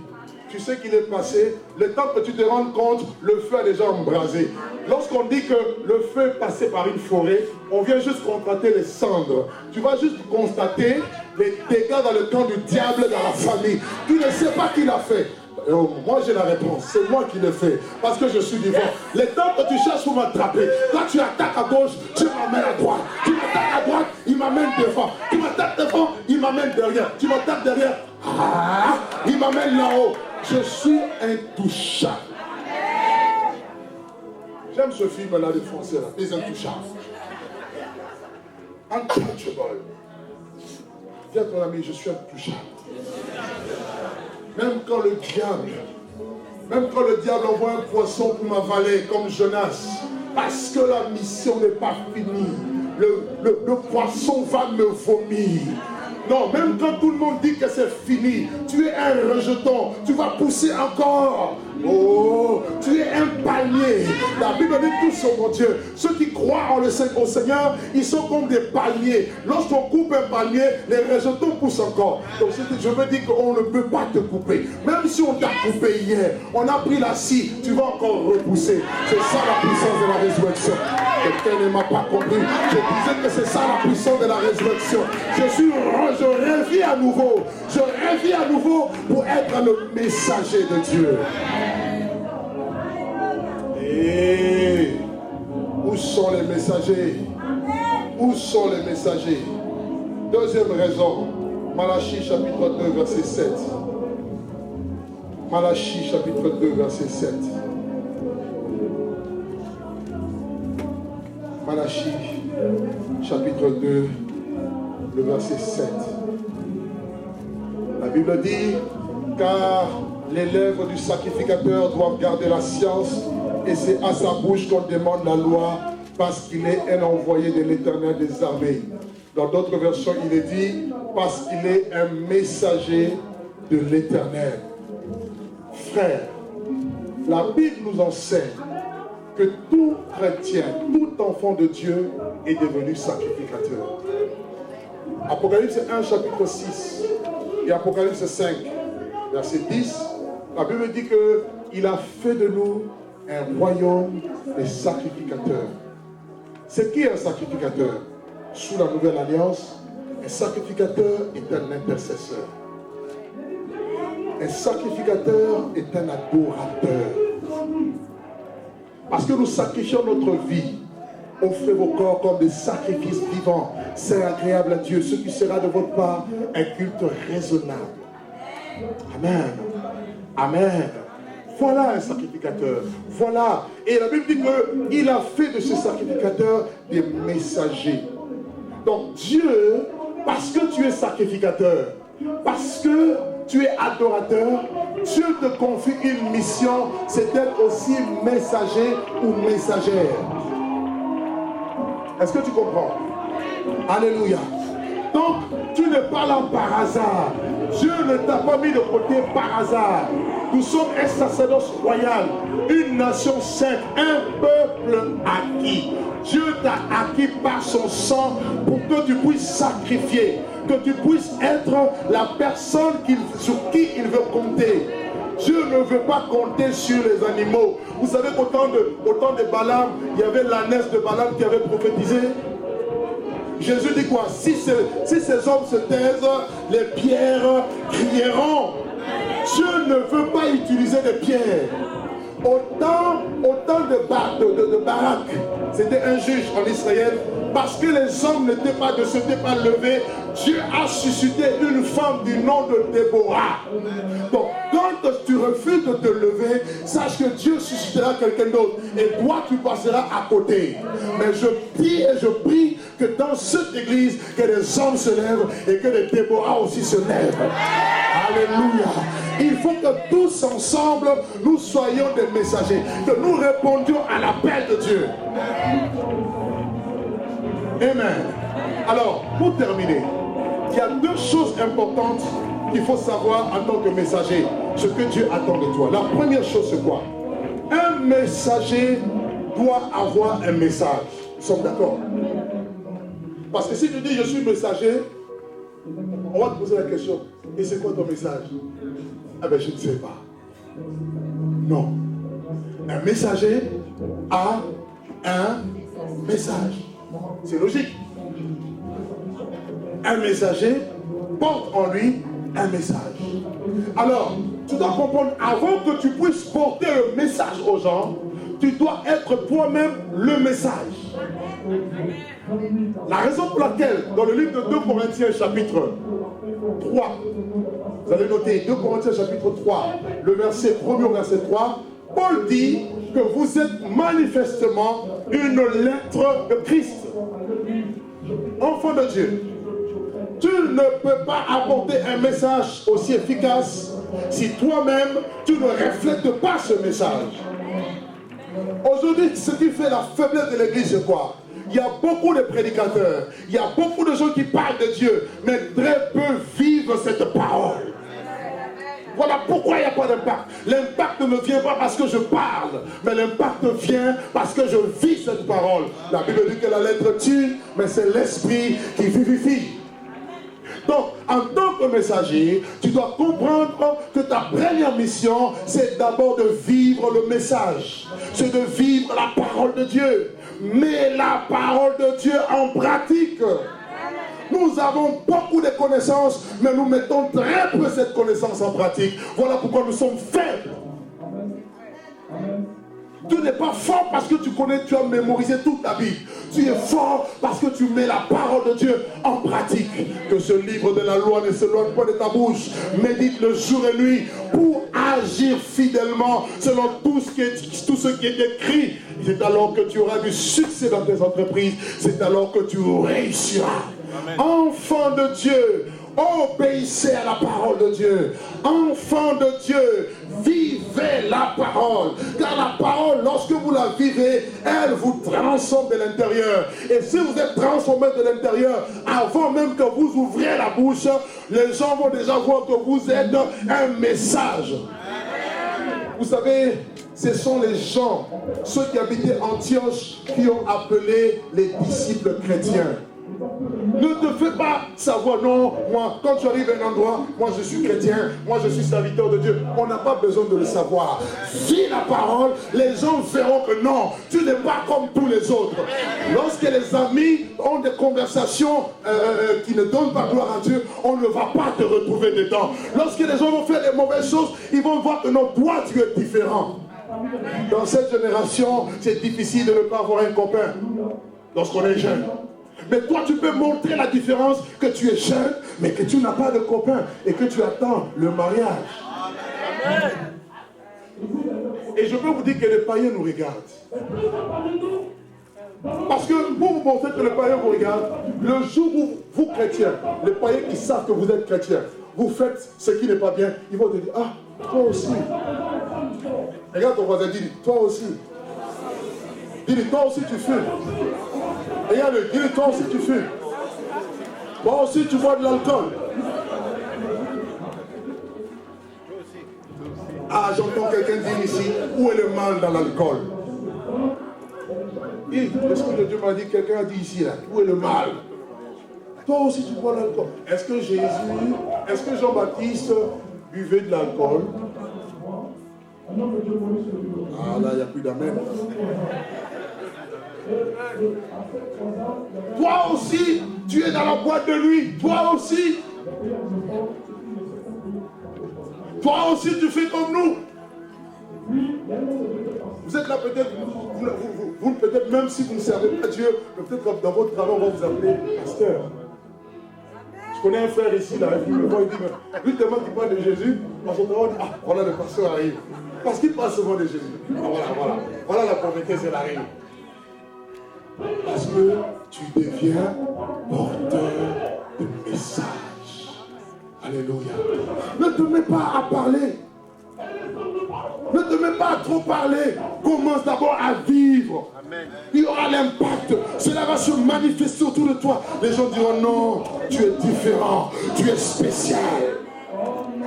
Tu sais qu'il est passé, le temps que tu te rendes compte, le feu a déjà embrasé. Lorsqu'on dit que le feu est passé par une forêt, on vient juste constater les cendres. Tu vas juste constater les dégâts dans le camp du diable dans la famille. Tu ne sais pas qui l'a fait. Moi j'ai la réponse, c'est moi qui le fais, parce que je suis vivant. Les temps que tu cherches pour m'attraper, quand tu attaques à gauche, tu m'amènes à droite. Tu m'attaques à droite, il m'amène devant. Tu m'attaques devant, il m'amène derrière. Tu m'attaques derrière, il m'amène là-haut. Je suis intouchable. J'aime ce film-là de français, là, Les Intouchables. Untouchable. Dis à ton ami, je suis intouchable. Même quand le diable envoie un poisson pour m'avaler comme Jonas, parce que la mission n'est pas finie, le poisson va me vomir. Non, même quand tout le monde dit que c'est fini, tu es un rejeton, tu vas pousser encore. Oh, tu es un palmier. La Bible dit tous, oh mon Dieu, ceux qui croient au Seigneur, ils sont comme des palmiers. Lorsqu'on coupe un palmier, les rejetons poussent encore. Donc je veux dire qu'on ne peut pas te couper. Même si on t'a coupé hier, on a pris la scie, tu vas encore repousser. C'est ça la puissance de la résurrection. Quelqu'un ne m'a pas compris. Je disais que c'est ça la puissance de la résurrection. Je revis à nouveau. Je revis à nouveau pour être le messager de Dieu. Et où sont les messagers? Où sont les messagers? Deuxième raison, Malachie chapitre 2 verset 7. Malachie chapitre 2 verset 7. Malachie chapitre 2 le verset 7. La Bible dit, car Les lèvres du sacrificateur doivent garder la science et c'est à sa bouche qu'on demande la loi parce qu'il est un envoyé de l'Éternel des armées. Dans d'autres versions, il est dit parce qu'il est un messager de l'Éternel. Frère, la Bible nous enseigne que tout chrétien, tout enfant de Dieu est devenu sacrificateur. Apocalypse 1, chapitre 6 et Apocalypse 5, verset 10, la Bible dit qu'il a fait de nous un royaume de sacrificateurs. C'est qui un sacrificateur? Sous la nouvelle alliance, un sacrificateur est un intercesseur. Un sacrificateur est un adorateur. Parce que nous sacrifions notre vie. Offrez vos corps comme des sacrifices vivants. C'est agréable à Dieu. Ce qui sera de votre part un culte raisonnable. Amen. Amen. Voilà un sacrificateur. Voilà. Et la Bible dit qu'il a fait de ces sacrificateurs des messagers. Donc Dieu, parce que tu es sacrificateur, parce que tu es adorateur, Dieu te confie une mission, c'est d'être aussi messager ou messagère. Est-ce que tu comprends? Alléluia. Donc, tu n'es pas là par hasard. Dieu ne t'a pas mis de côté par hasard. Nous sommes un sacerdoce royal, une nation sainte, un peuple acquis. Dieu t'a acquis par son sang pour que tu puisses sacrifier, que tu puisses être la personne sur qui il veut compter. Dieu ne veut pas compter sur les animaux. Vous savez qu'au temps de Balaam, il y avait l'ânesse de Balaam qui avait prophétisé. Jésus dit quoi? Si ces hommes se taisent, les pierres crieront. Dieu ne veut pas utiliser des pierres. Autant de Barak, c'était un juge en Israël, parce que les hommes ne s'étaient pas levés, Dieu a suscité une femme du nom de Déborah. Donc, quand tu refuses de te lever, sache que Dieu suscitera quelqu'un d'autre et toi tu passeras à côté. Mais je prie et je prie que dans cette église, que les hommes se lèvent et que les Déborah aussi se lèvent. Alléluia. Il faut que tous ensemble, nous soyons des messagers, que nous répondions à l'appel de Dieu. Amen. Alors, pour terminer, il y a deux choses importantes qu'il faut savoir en tant que messager, ce que Dieu attend de toi. La première chose, c'est quoi? Un messager doit avoir un message. Nous sommes d'accord? Parce que si tu dis je suis messager, on va te poser la question, et c'est quoi ton message? Ah ben je ne sais pas. Non. Un messager a un message. C'est logique. Un messager porte en lui un message. Alors, tu dois comprendre, avant que tu puisses porter le message aux gens, tu dois être toi-même le message. La raison pour laquelle, dans le livre de 2 Corinthiens chapitre 3, vous allez noter 2 Corinthiens chapitre 3, le verset 1er au verset 3, Paul dit que vous êtes manifestement une lettre de Christ. Enfant de Dieu, tu ne peux pas apporter un message aussi efficace si toi-même tu ne reflètes pas ce message. Aujourd'hui, ce qui fait la faiblesse de l'église, c'est quoi? Il y a beaucoup de prédicateurs, il y a beaucoup de gens qui parlent de Dieu, mais très peu vivent cette parole. Voilà pourquoi il n'y a pas d'impact. L'impact ne vient pas parce que je parle, mais l'impact vient parce que je vis cette parole. La Bible dit que la lettre tue, mais c'est l'esprit qui vivifie. Donc, en tant que messager, tu dois comprendre que ta première mission, c'est d'abord de vivre le message. C'est de vivre la parole de Dieu. Mais la parole de Dieu en pratique. Nous avons beaucoup de connaissances, mais nous mettons très peu cette connaissance en pratique. Voilà pourquoi nous sommes faibles. Tu n'es pas fort parce que tu connais, tu as mémorisé toute la Bible. Tu es fort parce que tu mets la parole de Dieu en pratique. Que ce livre de la loi ne s'éloigne pas de ta bouche. Médite le jour et nuit pour agir fidèlement selon tout ce qui est écrit. C'est alors que tu auras du succès dans tes entreprises. C'est alors que tu réussiras. Amen. Enfant de Dieu, Obéissez à la parole de Dieu. Enfants de Dieu, vivez la parole. Car la parole, lorsque vous la vivez, elle vous transforme de l'intérieur. Et si vous êtes transformé de l'intérieur, avant même que vous ouvriez la bouche, les gens vont déjà voir que vous êtes un message. Vous savez, ce sont les gens, ceux qui habitaient Antioche, qui ont appelé les disciples chrétiens. Ne te fais pas savoir, non, moi, quand tu arrives à un endroit, moi je suis chrétien, moi je suis serviteur de Dieu. On n'a pas besoin de le savoir. Vis la parole, les gens verront que non, tu n'es pas comme tous les autres. Lorsque les amis ont des conversations qui ne donnent pas gloire à Dieu, on ne va pas te retrouver dedans. Lorsque les gens vont faire des mauvaises choses, ils vont voir que non, toi tu es différent. Dans cette génération, c'est difficile de ne pas avoir un copain lorsqu'on est jeune. Mais toi, tu peux montrer la différence que tu es jeune, mais que tu n'as pas de copain et que tu attends le mariage. Amen. Et je peux vous dire que les païens nous regardent. Parce que pour vous montrer que les païens vous regardent, le jour où vous, chrétiens, les païens qui savent que vous êtes chrétiens, vous faites ce qui n'est pas bien, ils vont te dire, ah, toi aussi. Regarde ton voisin, dis-lui, toi aussi. Dis-lui, toi aussi tu fumes. Regarde-le, dis-lui, toi aussi tu fumes. Toi aussi tu bois de l'alcool. Ah, j'entends quelqu'un dire ici, où est le mal dans l'alcool? L'Esprit de Dieu m'a dit, quelqu'un a dit ici, là, où est le mal? Toi aussi tu bois de l'alcool. Est-ce que Jésus, est-ce que Jean-Baptiste buvait de l'alcool? Ah là, il n'y a plus d'amen. Toi aussi, tu es dans la boîte de nuit. Toi aussi. Toi aussi, tu fais comme nous. Vous êtes là peut-être, vous peut-être même si vous ne servez pas Dieu, peut-être dans votre travail, on va vous appeler pasteur. Je connais un frère ici, là, il me voit, il dit, lui tellement qu'il parle de Jésus, dans son travail, on dit, ah, voilà le pasteur arrive. Parce qu'il parle souvent de Jésus. Ah, voilà la prophétesse, elle arrive. Parce que tu deviens porteur de message. Alléluia. Ne te mets pas à parler. Ne te mets pas à trop parler. Commence d'abord à vivre. Amen. Il y aura l'impact. Cela va se manifester autour de toi. Les gens diront non, tu es différent. Tu es spécial.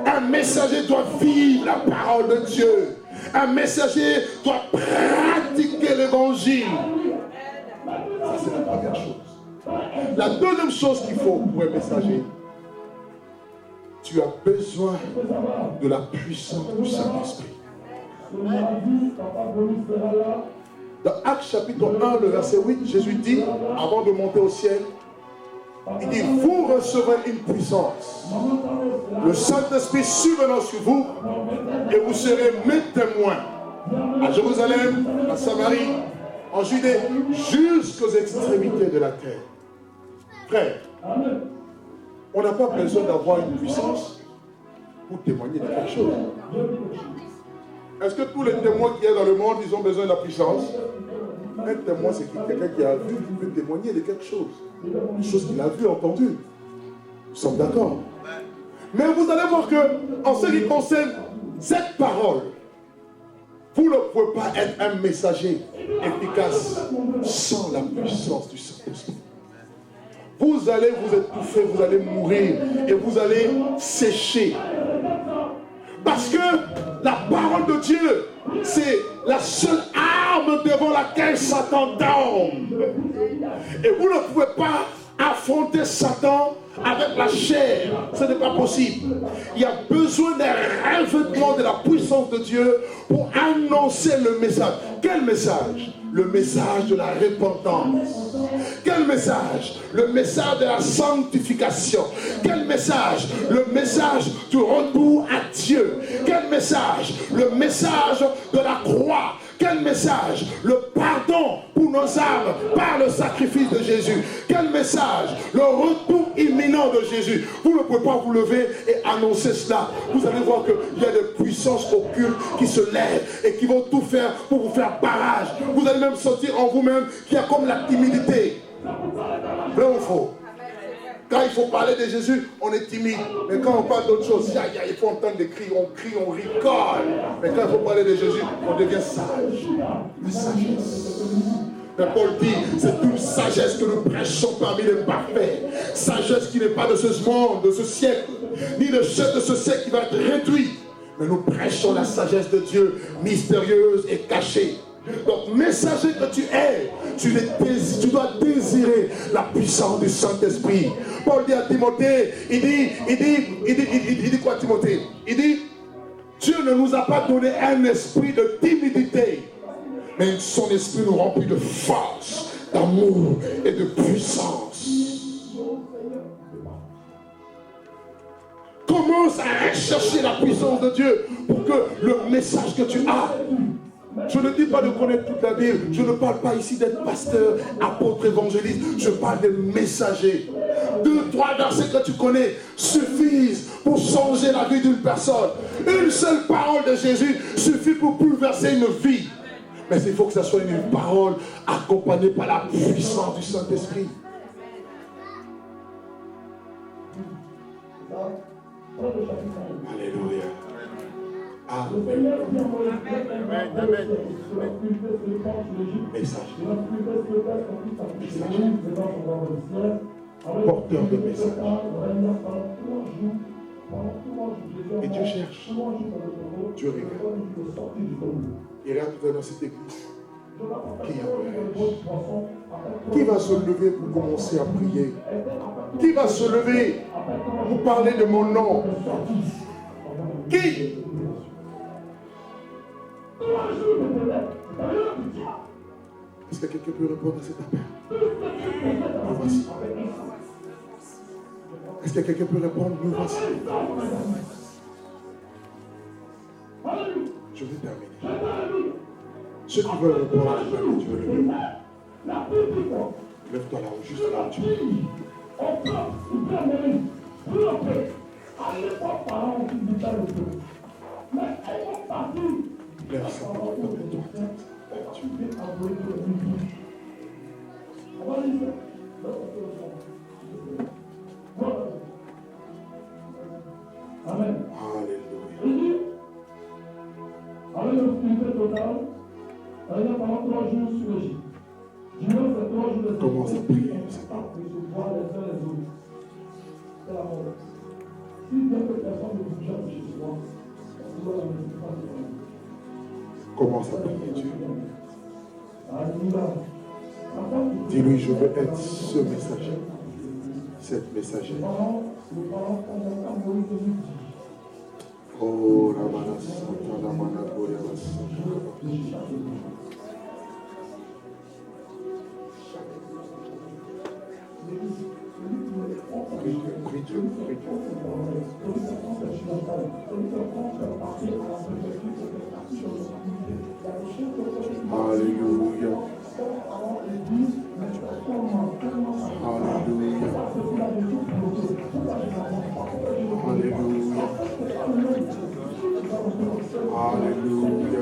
Un messager doit vivre la parole de Dieu. Un messager doit pratiquer l'évangile. Ça, c'est la première chose. La deuxième chose qu'il faut pour un messager, tu as besoin de la puissance du Saint-Esprit. Dans Actes chapitre 1, le verset 8, Jésus dit, avant de monter au ciel, il dit, vous recevrez une puissance. Le Saint-Esprit survenant sur vous, et vous serez mes témoins à Jérusalem, à Samarie, en Judée, jusqu'aux extrémités de la terre. Frère, on n'a pas besoin d'avoir une puissance pour témoigner de quelque chose. Est-ce que tous les témoins qui sont dans le monde, ils ont besoin de la puissance? Un témoin, c'est quelqu'un qui a vu, qui peut témoigner de quelque chose. Une chose qu'il a vu, entendu. Nous sommes d'accord. Mais vous allez voir que, en ce qui concerne cette parole, vous ne pouvez pas être un messager efficace sans la puissance du Saint-Esprit. Vous allez vous étouffer, vous allez mourir et vous allez sécher. Parce que la parole de Dieu, c'est la seule arme devant laquelle Satan tombe. Et vous ne pouvez pas affronter Satan avec la chair. Ce n'est pas possible. Il y a besoin d'un revêtement de la puissance de Dieu pour annoncer le message. Quel message? Le message de la repentance. Quel message? Le message de la sanctification. Quel message? Le message du retour à Dieu. Quel message? Le message de la croix. Quel message? Le pardon pour nos âmes par le sacrifice de Jésus. Quel message? Le retour imminent de Jésus. Vous ne pouvez pas vous lever et annoncer cela. Vous allez voir qu'il y a des puissances occultes qui se lèvent et qui vont tout faire pour vous faire barrage. Vous allez même sentir en vous-même qu'il y a comme la timidité. Vrai ou faux? Quand il faut parler de Jésus, on est timide. Mais quand on parle d'autre chose, il faut entendre des cris, on rigole. Mais quand il faut parler de Jésus, on devient sage. La sagesse. Mais Paul dit, c'est une sagesse que nous prêchons parmi les parfaits. Sagesse qui n'est pas de ce monde, de ce siècle, ni de ce siècle qui va être réduit. Mais nous prêchons la sagesse de Dieu, mystérieuse et cachée. Donc, messager que tu es, tu dois désirer la puissance du Saint-Esprit. Paul dit à Timothée, il dit quoi Timothée? Il dit, Dieu ne nous a pas donné un esprit de timidité, mais son esprit nous remplit de force, d'amour et de puissance. Commence à rechercher la puissance de Dieu pour que le message que tu as. Je ne dis pas de connaître toute la Bible. Je ne parle pas ici d'être pasteur, apôtre, évangéliste. Je parle de messager. 2, 3 versets que tu connais suffisent pour changer la vie d'une personne. Une seule parole de Jésus suffit pour bouleverser une vie. Mais il faut que ça soit une parole accompagnée par la puissance du Saint-Esprit. Alléluia. Amen. Amen. Message. Porteur de message. Et Dieu cherche. Dieu regarde. Il regarde tout dans cette église. Qui va se lever pour commencer à prier? Qui va se lever pour parler de mon nom? Qui? Est-ce que quelqu'un peut répondre à cet appel? Nous voici. Est-ce que quelqu'un peut répondre? Nous voici. Je vais terminer. Ceux qui veulent répondre à l'appel de Dieu, lève-toi là-haut, juste là où tu es. Lève simplement ta main droite. Amen. Alléluia. Avec l'obscurité totale, pendant 3 jours sur l'Égypte. Durant ces 3 jours de Commence à prier. se voir les uns les autres. C'est la mort. Si bien que personne ne bouge chez soi, on doit la mettre pas de problème. Commence à prier Dieu. Alléluia. Dis-lui, je veux être ce messager. Cette messagère. Oh, la manasanta, la managoya, la santa. Prie Dieu, prie Dieu. Alléluia. Alléluia. Alléluia. Alléluia.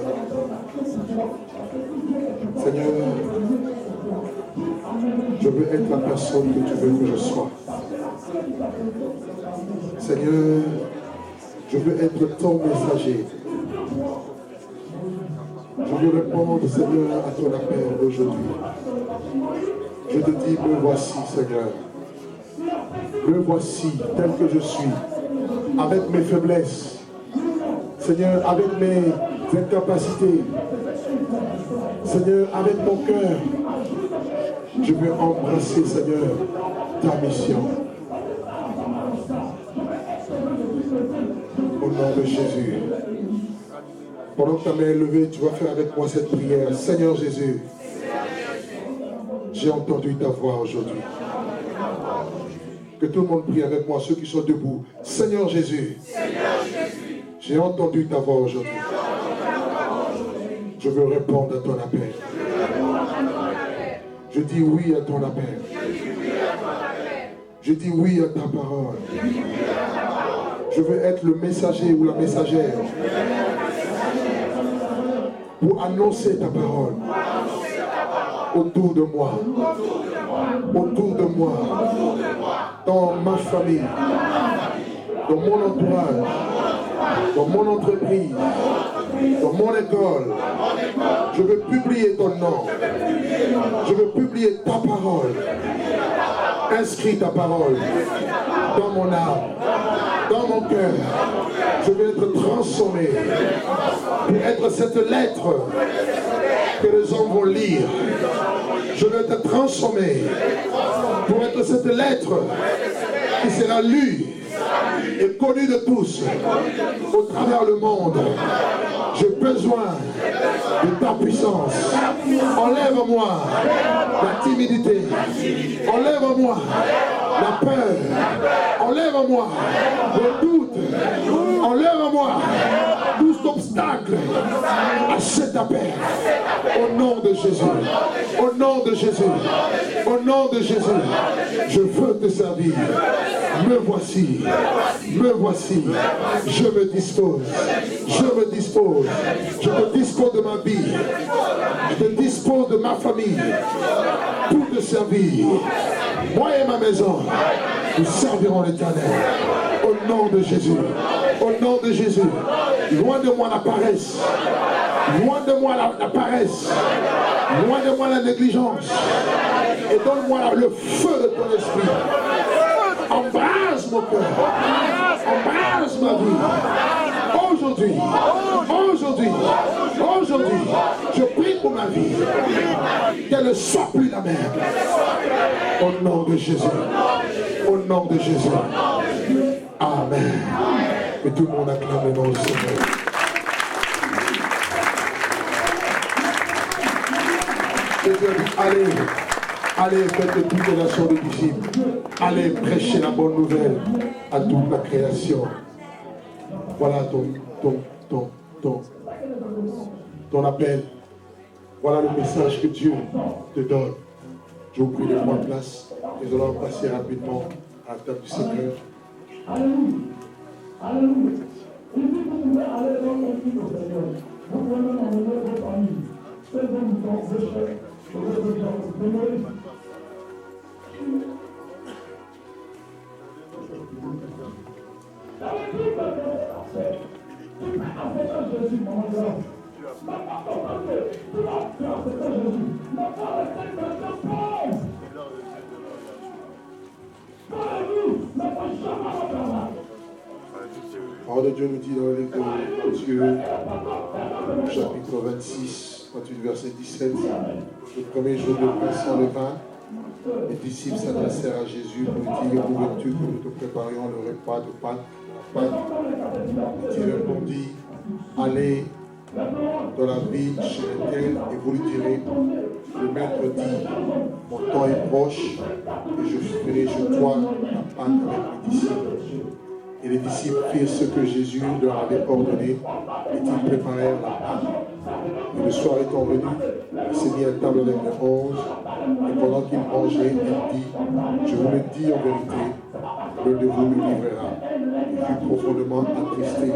Seigneur, je veux être la personne que tu veux que je sois. Seigneur, je veux être ton messager. Je veux répondre, Seigneur, à ton appel aujourd'hui. Je te dis, me voici, Seigneur. Me voici tel que je suis, avec mes faiblesses. Seigneur, avec mes incapacités. Seigneur, avec mon cœur. Je veux embrasser, Seigneur, ta mission. Au nom de Jésus. Pendant que ta main est levée, tu vas faire avec moi cette prière. Seigneur Jésus, j'ai entendu ta voix aujourd'hui. Que tout le monde prie avec moi, ceux qui sont debout. Seigneur Jésus, j'ai entendu ta voix aujourd'hui. Je veux répondre à ton appel. Je dis oui à ton appel. Je dis oui à ta parole. Je veux être le messager ou la messagère pour annoncer ta parole autour de moi. autour de moi, dans ma famille, dans mon entourage, dans mon entreprise, dans mon école. Je veux publier ton nom. Je veux publier ta parole. Inscris ta parole dans mon âme, dans mon cœur. Je veux être transformé pour être cette lettre que les hommes vont lire. Je veux être transformé pour être cette lettre qui sera lue et connue de tous au travers le monde. J'ai besoin de ta puissance. Enlève-moi la timidité. Enlève-moi la peur. Enlève-moi le doute. Enlève-moi tout obstacle à cet appel. Au nom de Jésus. Au nom de Jésus. Au nom de Jésus. Je veux te servir. Me voici. Me voici. Je me dispose. Je me dispose. Je te dispose de ma vie. Je te dispose de ma famille. Pour te servir. Moi et ma maison, nous servirons l'Éternel. Au nom de Jésus. Au nom de Jésus. Loin de moi la paresse. Loin de moi la paresse. Loin de moi la négligence. Et donne-moi le feu de ton esprit. Embrase mon cœur. Embrase ma vie. Aujourd'hui, je prie pour ma vie. Qu'elle ne soit plus la même. Au nom de Jésus. Au nom de Jésus. Amen. Que tout le monde acclame le nom du Seigneur. Allez, faites toutes les nations de disciples. Allez, prêchez la bonne nouvelle à toute la création. Voilà ton appel. Voilà le message que Dieu te donne. Je vous prie de prendre place. Nous allons passer rapidement à la table du Seigneur. Alléluia. Alléluia. Il dit que vous pouvez aller dans le film au Seigneur. Vous pouvez même emmener vos familles. Ceux dont nous sommes péchés. Je veux dire, vous pouvez. Jésus, mon Dieu. La parole de Dieu nous dit dans le livre de Matthieu, chapitre 26, 28, verset 17, le premier jour de Pâques sans levain, les disciples s'adressèrent à Jésus pour lui dire: où veux-tu que nous te préparions le repas de Pâques? Il répondit: allez dans la ville chez lequel et vous lui direz: le maître dit, mon temps est proche et je ferai chez toi la Pâque avec mes disciples. Et les disciples firent ce que Jésus leur avait ordonné et ils préparèrent la Pâque. Et le soir étant venu, il s'est mis à table avec les 11 et pendant qu'il mangeait, il dit: je vous le dis en vérité, l'un de vous me livrera. Il fut profondément attristé.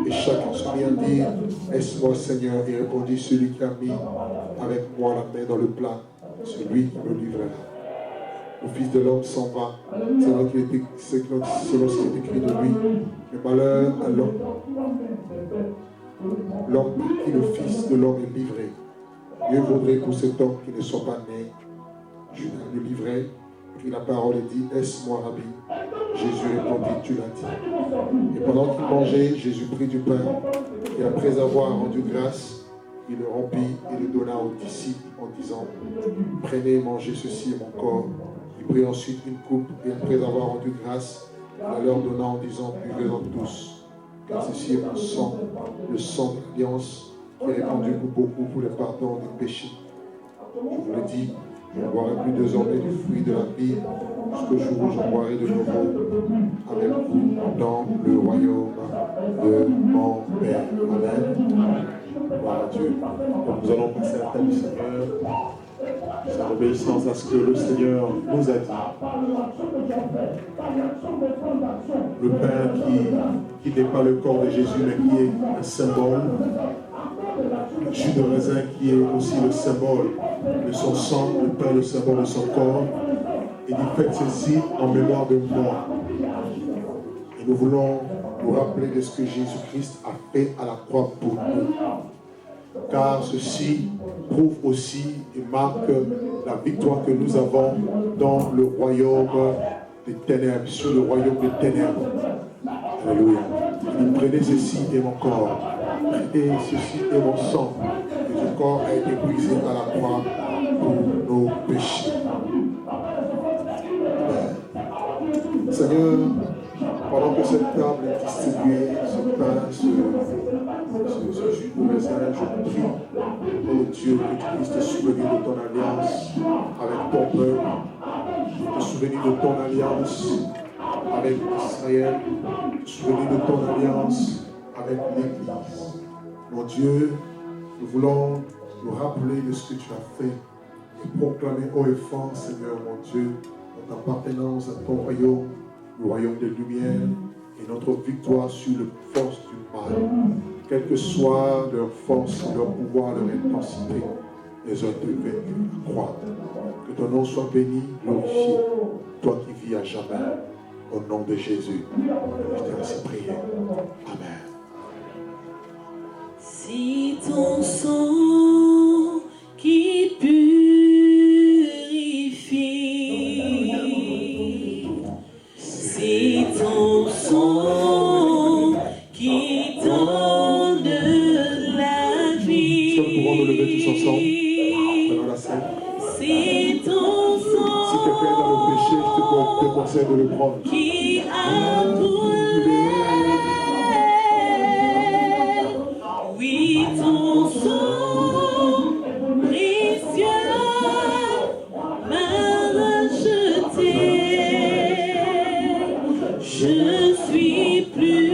Et chacun se mit à dire: est-ce moi, Seigneur? Et répondit celui qui a mis avec moi la main dans le plat, celui qui me livrera. Le Fils de l'homme s'en va, selon ce qui est écrit de lui. Mais malheur à l'homme par qui le Fils de l'homme est livré. Mieux vaudrait pour cet homme qui ne soit pas né. Je le livrer. Puis la parole est dit: est-ce moi, Rabbi? Jésus répondit: tu l'as dit. Et pendant qu'il mangeait, Jésus prit du pain et après avoir rendu grâce, il le rompit et le donna aux disciples en disant: prenez et mangez, ceci est mon corps. Il prit ensuite une coupe et après avoir rendu grâce, il leur donna en disant: buvez-en tous, car ceci est mon sang, le sang de l'alliance qui est répandu pour beaucoup pour le pardon des péchés. Je vous le dis, je ne boirai plus désormais du fruit de la vie jusqu'au jour où j'en boirai de nouveau avec vous dans le royaume de mon Père. Amen. Gloire à Dieu. Donc nous allons passer à la table du Seigneur. C'est en obéissance à ce que le Seigneur nous a dit. Le pain qui n'est pas le corps de Jésus, mais qui est un symbole le jus de raisin qui est aussi le symbole de son sang, le pain, le symbole de son corps. Et dit, faites ceci en mémoire de moi. Et nous voulons nous rappeler de ce que Jésus-Christ a fait à la croix pour nous. Car ceci prouve aussi et marque la victoire que nous avons dans le royaume des ténèbres, sur le royaume des ténèbres. Alléluia. Il dit, prenez ceci et mon corps, prenez ceci et mon sang. Et ce corps a été brisé à la croix pour nos péchés. Amen. Seigneur, pendant que cette table est distribuée, ce pain, ce jus de raisin, je prie, oh Dieu, que tu puisses te souvenir de ton alliance avec ton peuple, te souvenir de ton alliance avec Israël, te souvenir de ton alliance avec l'Église. Mon Dieu, nous voulons nous rappeler de ce que tu as fait et proclamer haut et fort, Seigneur, mon Dieu, notre appartenance à ton royaume, le royaume des lumières, et notre victoire sur les forces du mal. Quelle que soit leur force, leur pouvoir, leur intensité, les ont été vaincus à croix. Que ton nom soit béni, glorifié, toi qui vis à jamais, au nom de Jésus. Je t'ai ainsi prié. Amen. Si ton sang qui purifie, si ton sang qui donne la vie, Est-ce que nous pouvons nous lever tous ensemble dans la scène? si ton sang Si quelqu'un est dans le péché, je te conseille de le prendre. qui a coulé, oui, ton sang précieux m'a racheté. Je suis plus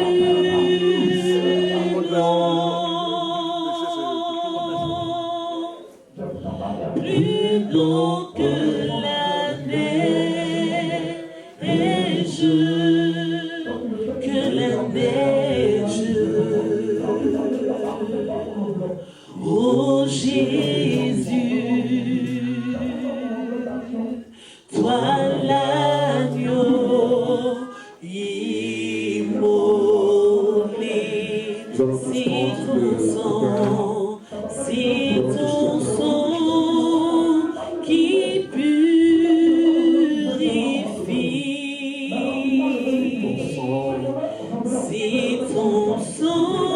blanc, plus blanc que la neige, que la neige. Oh Jésus, toi l'agneau immolé, c'est ton sang qui purifie, c'est ton sang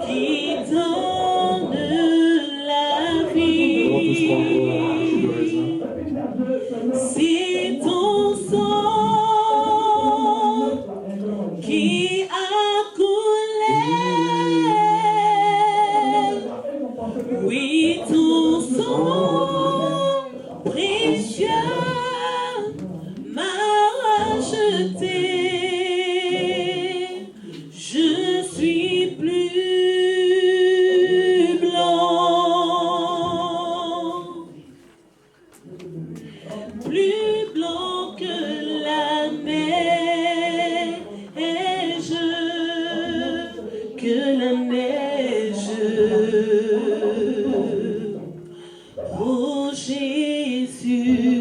qui donne la vie. C'est ton sang qui a coulé. Oui, ton sang précieux m'a racheté. Je suis plus blanc, plus blanc que la neige, que la neige. Oh Jésus.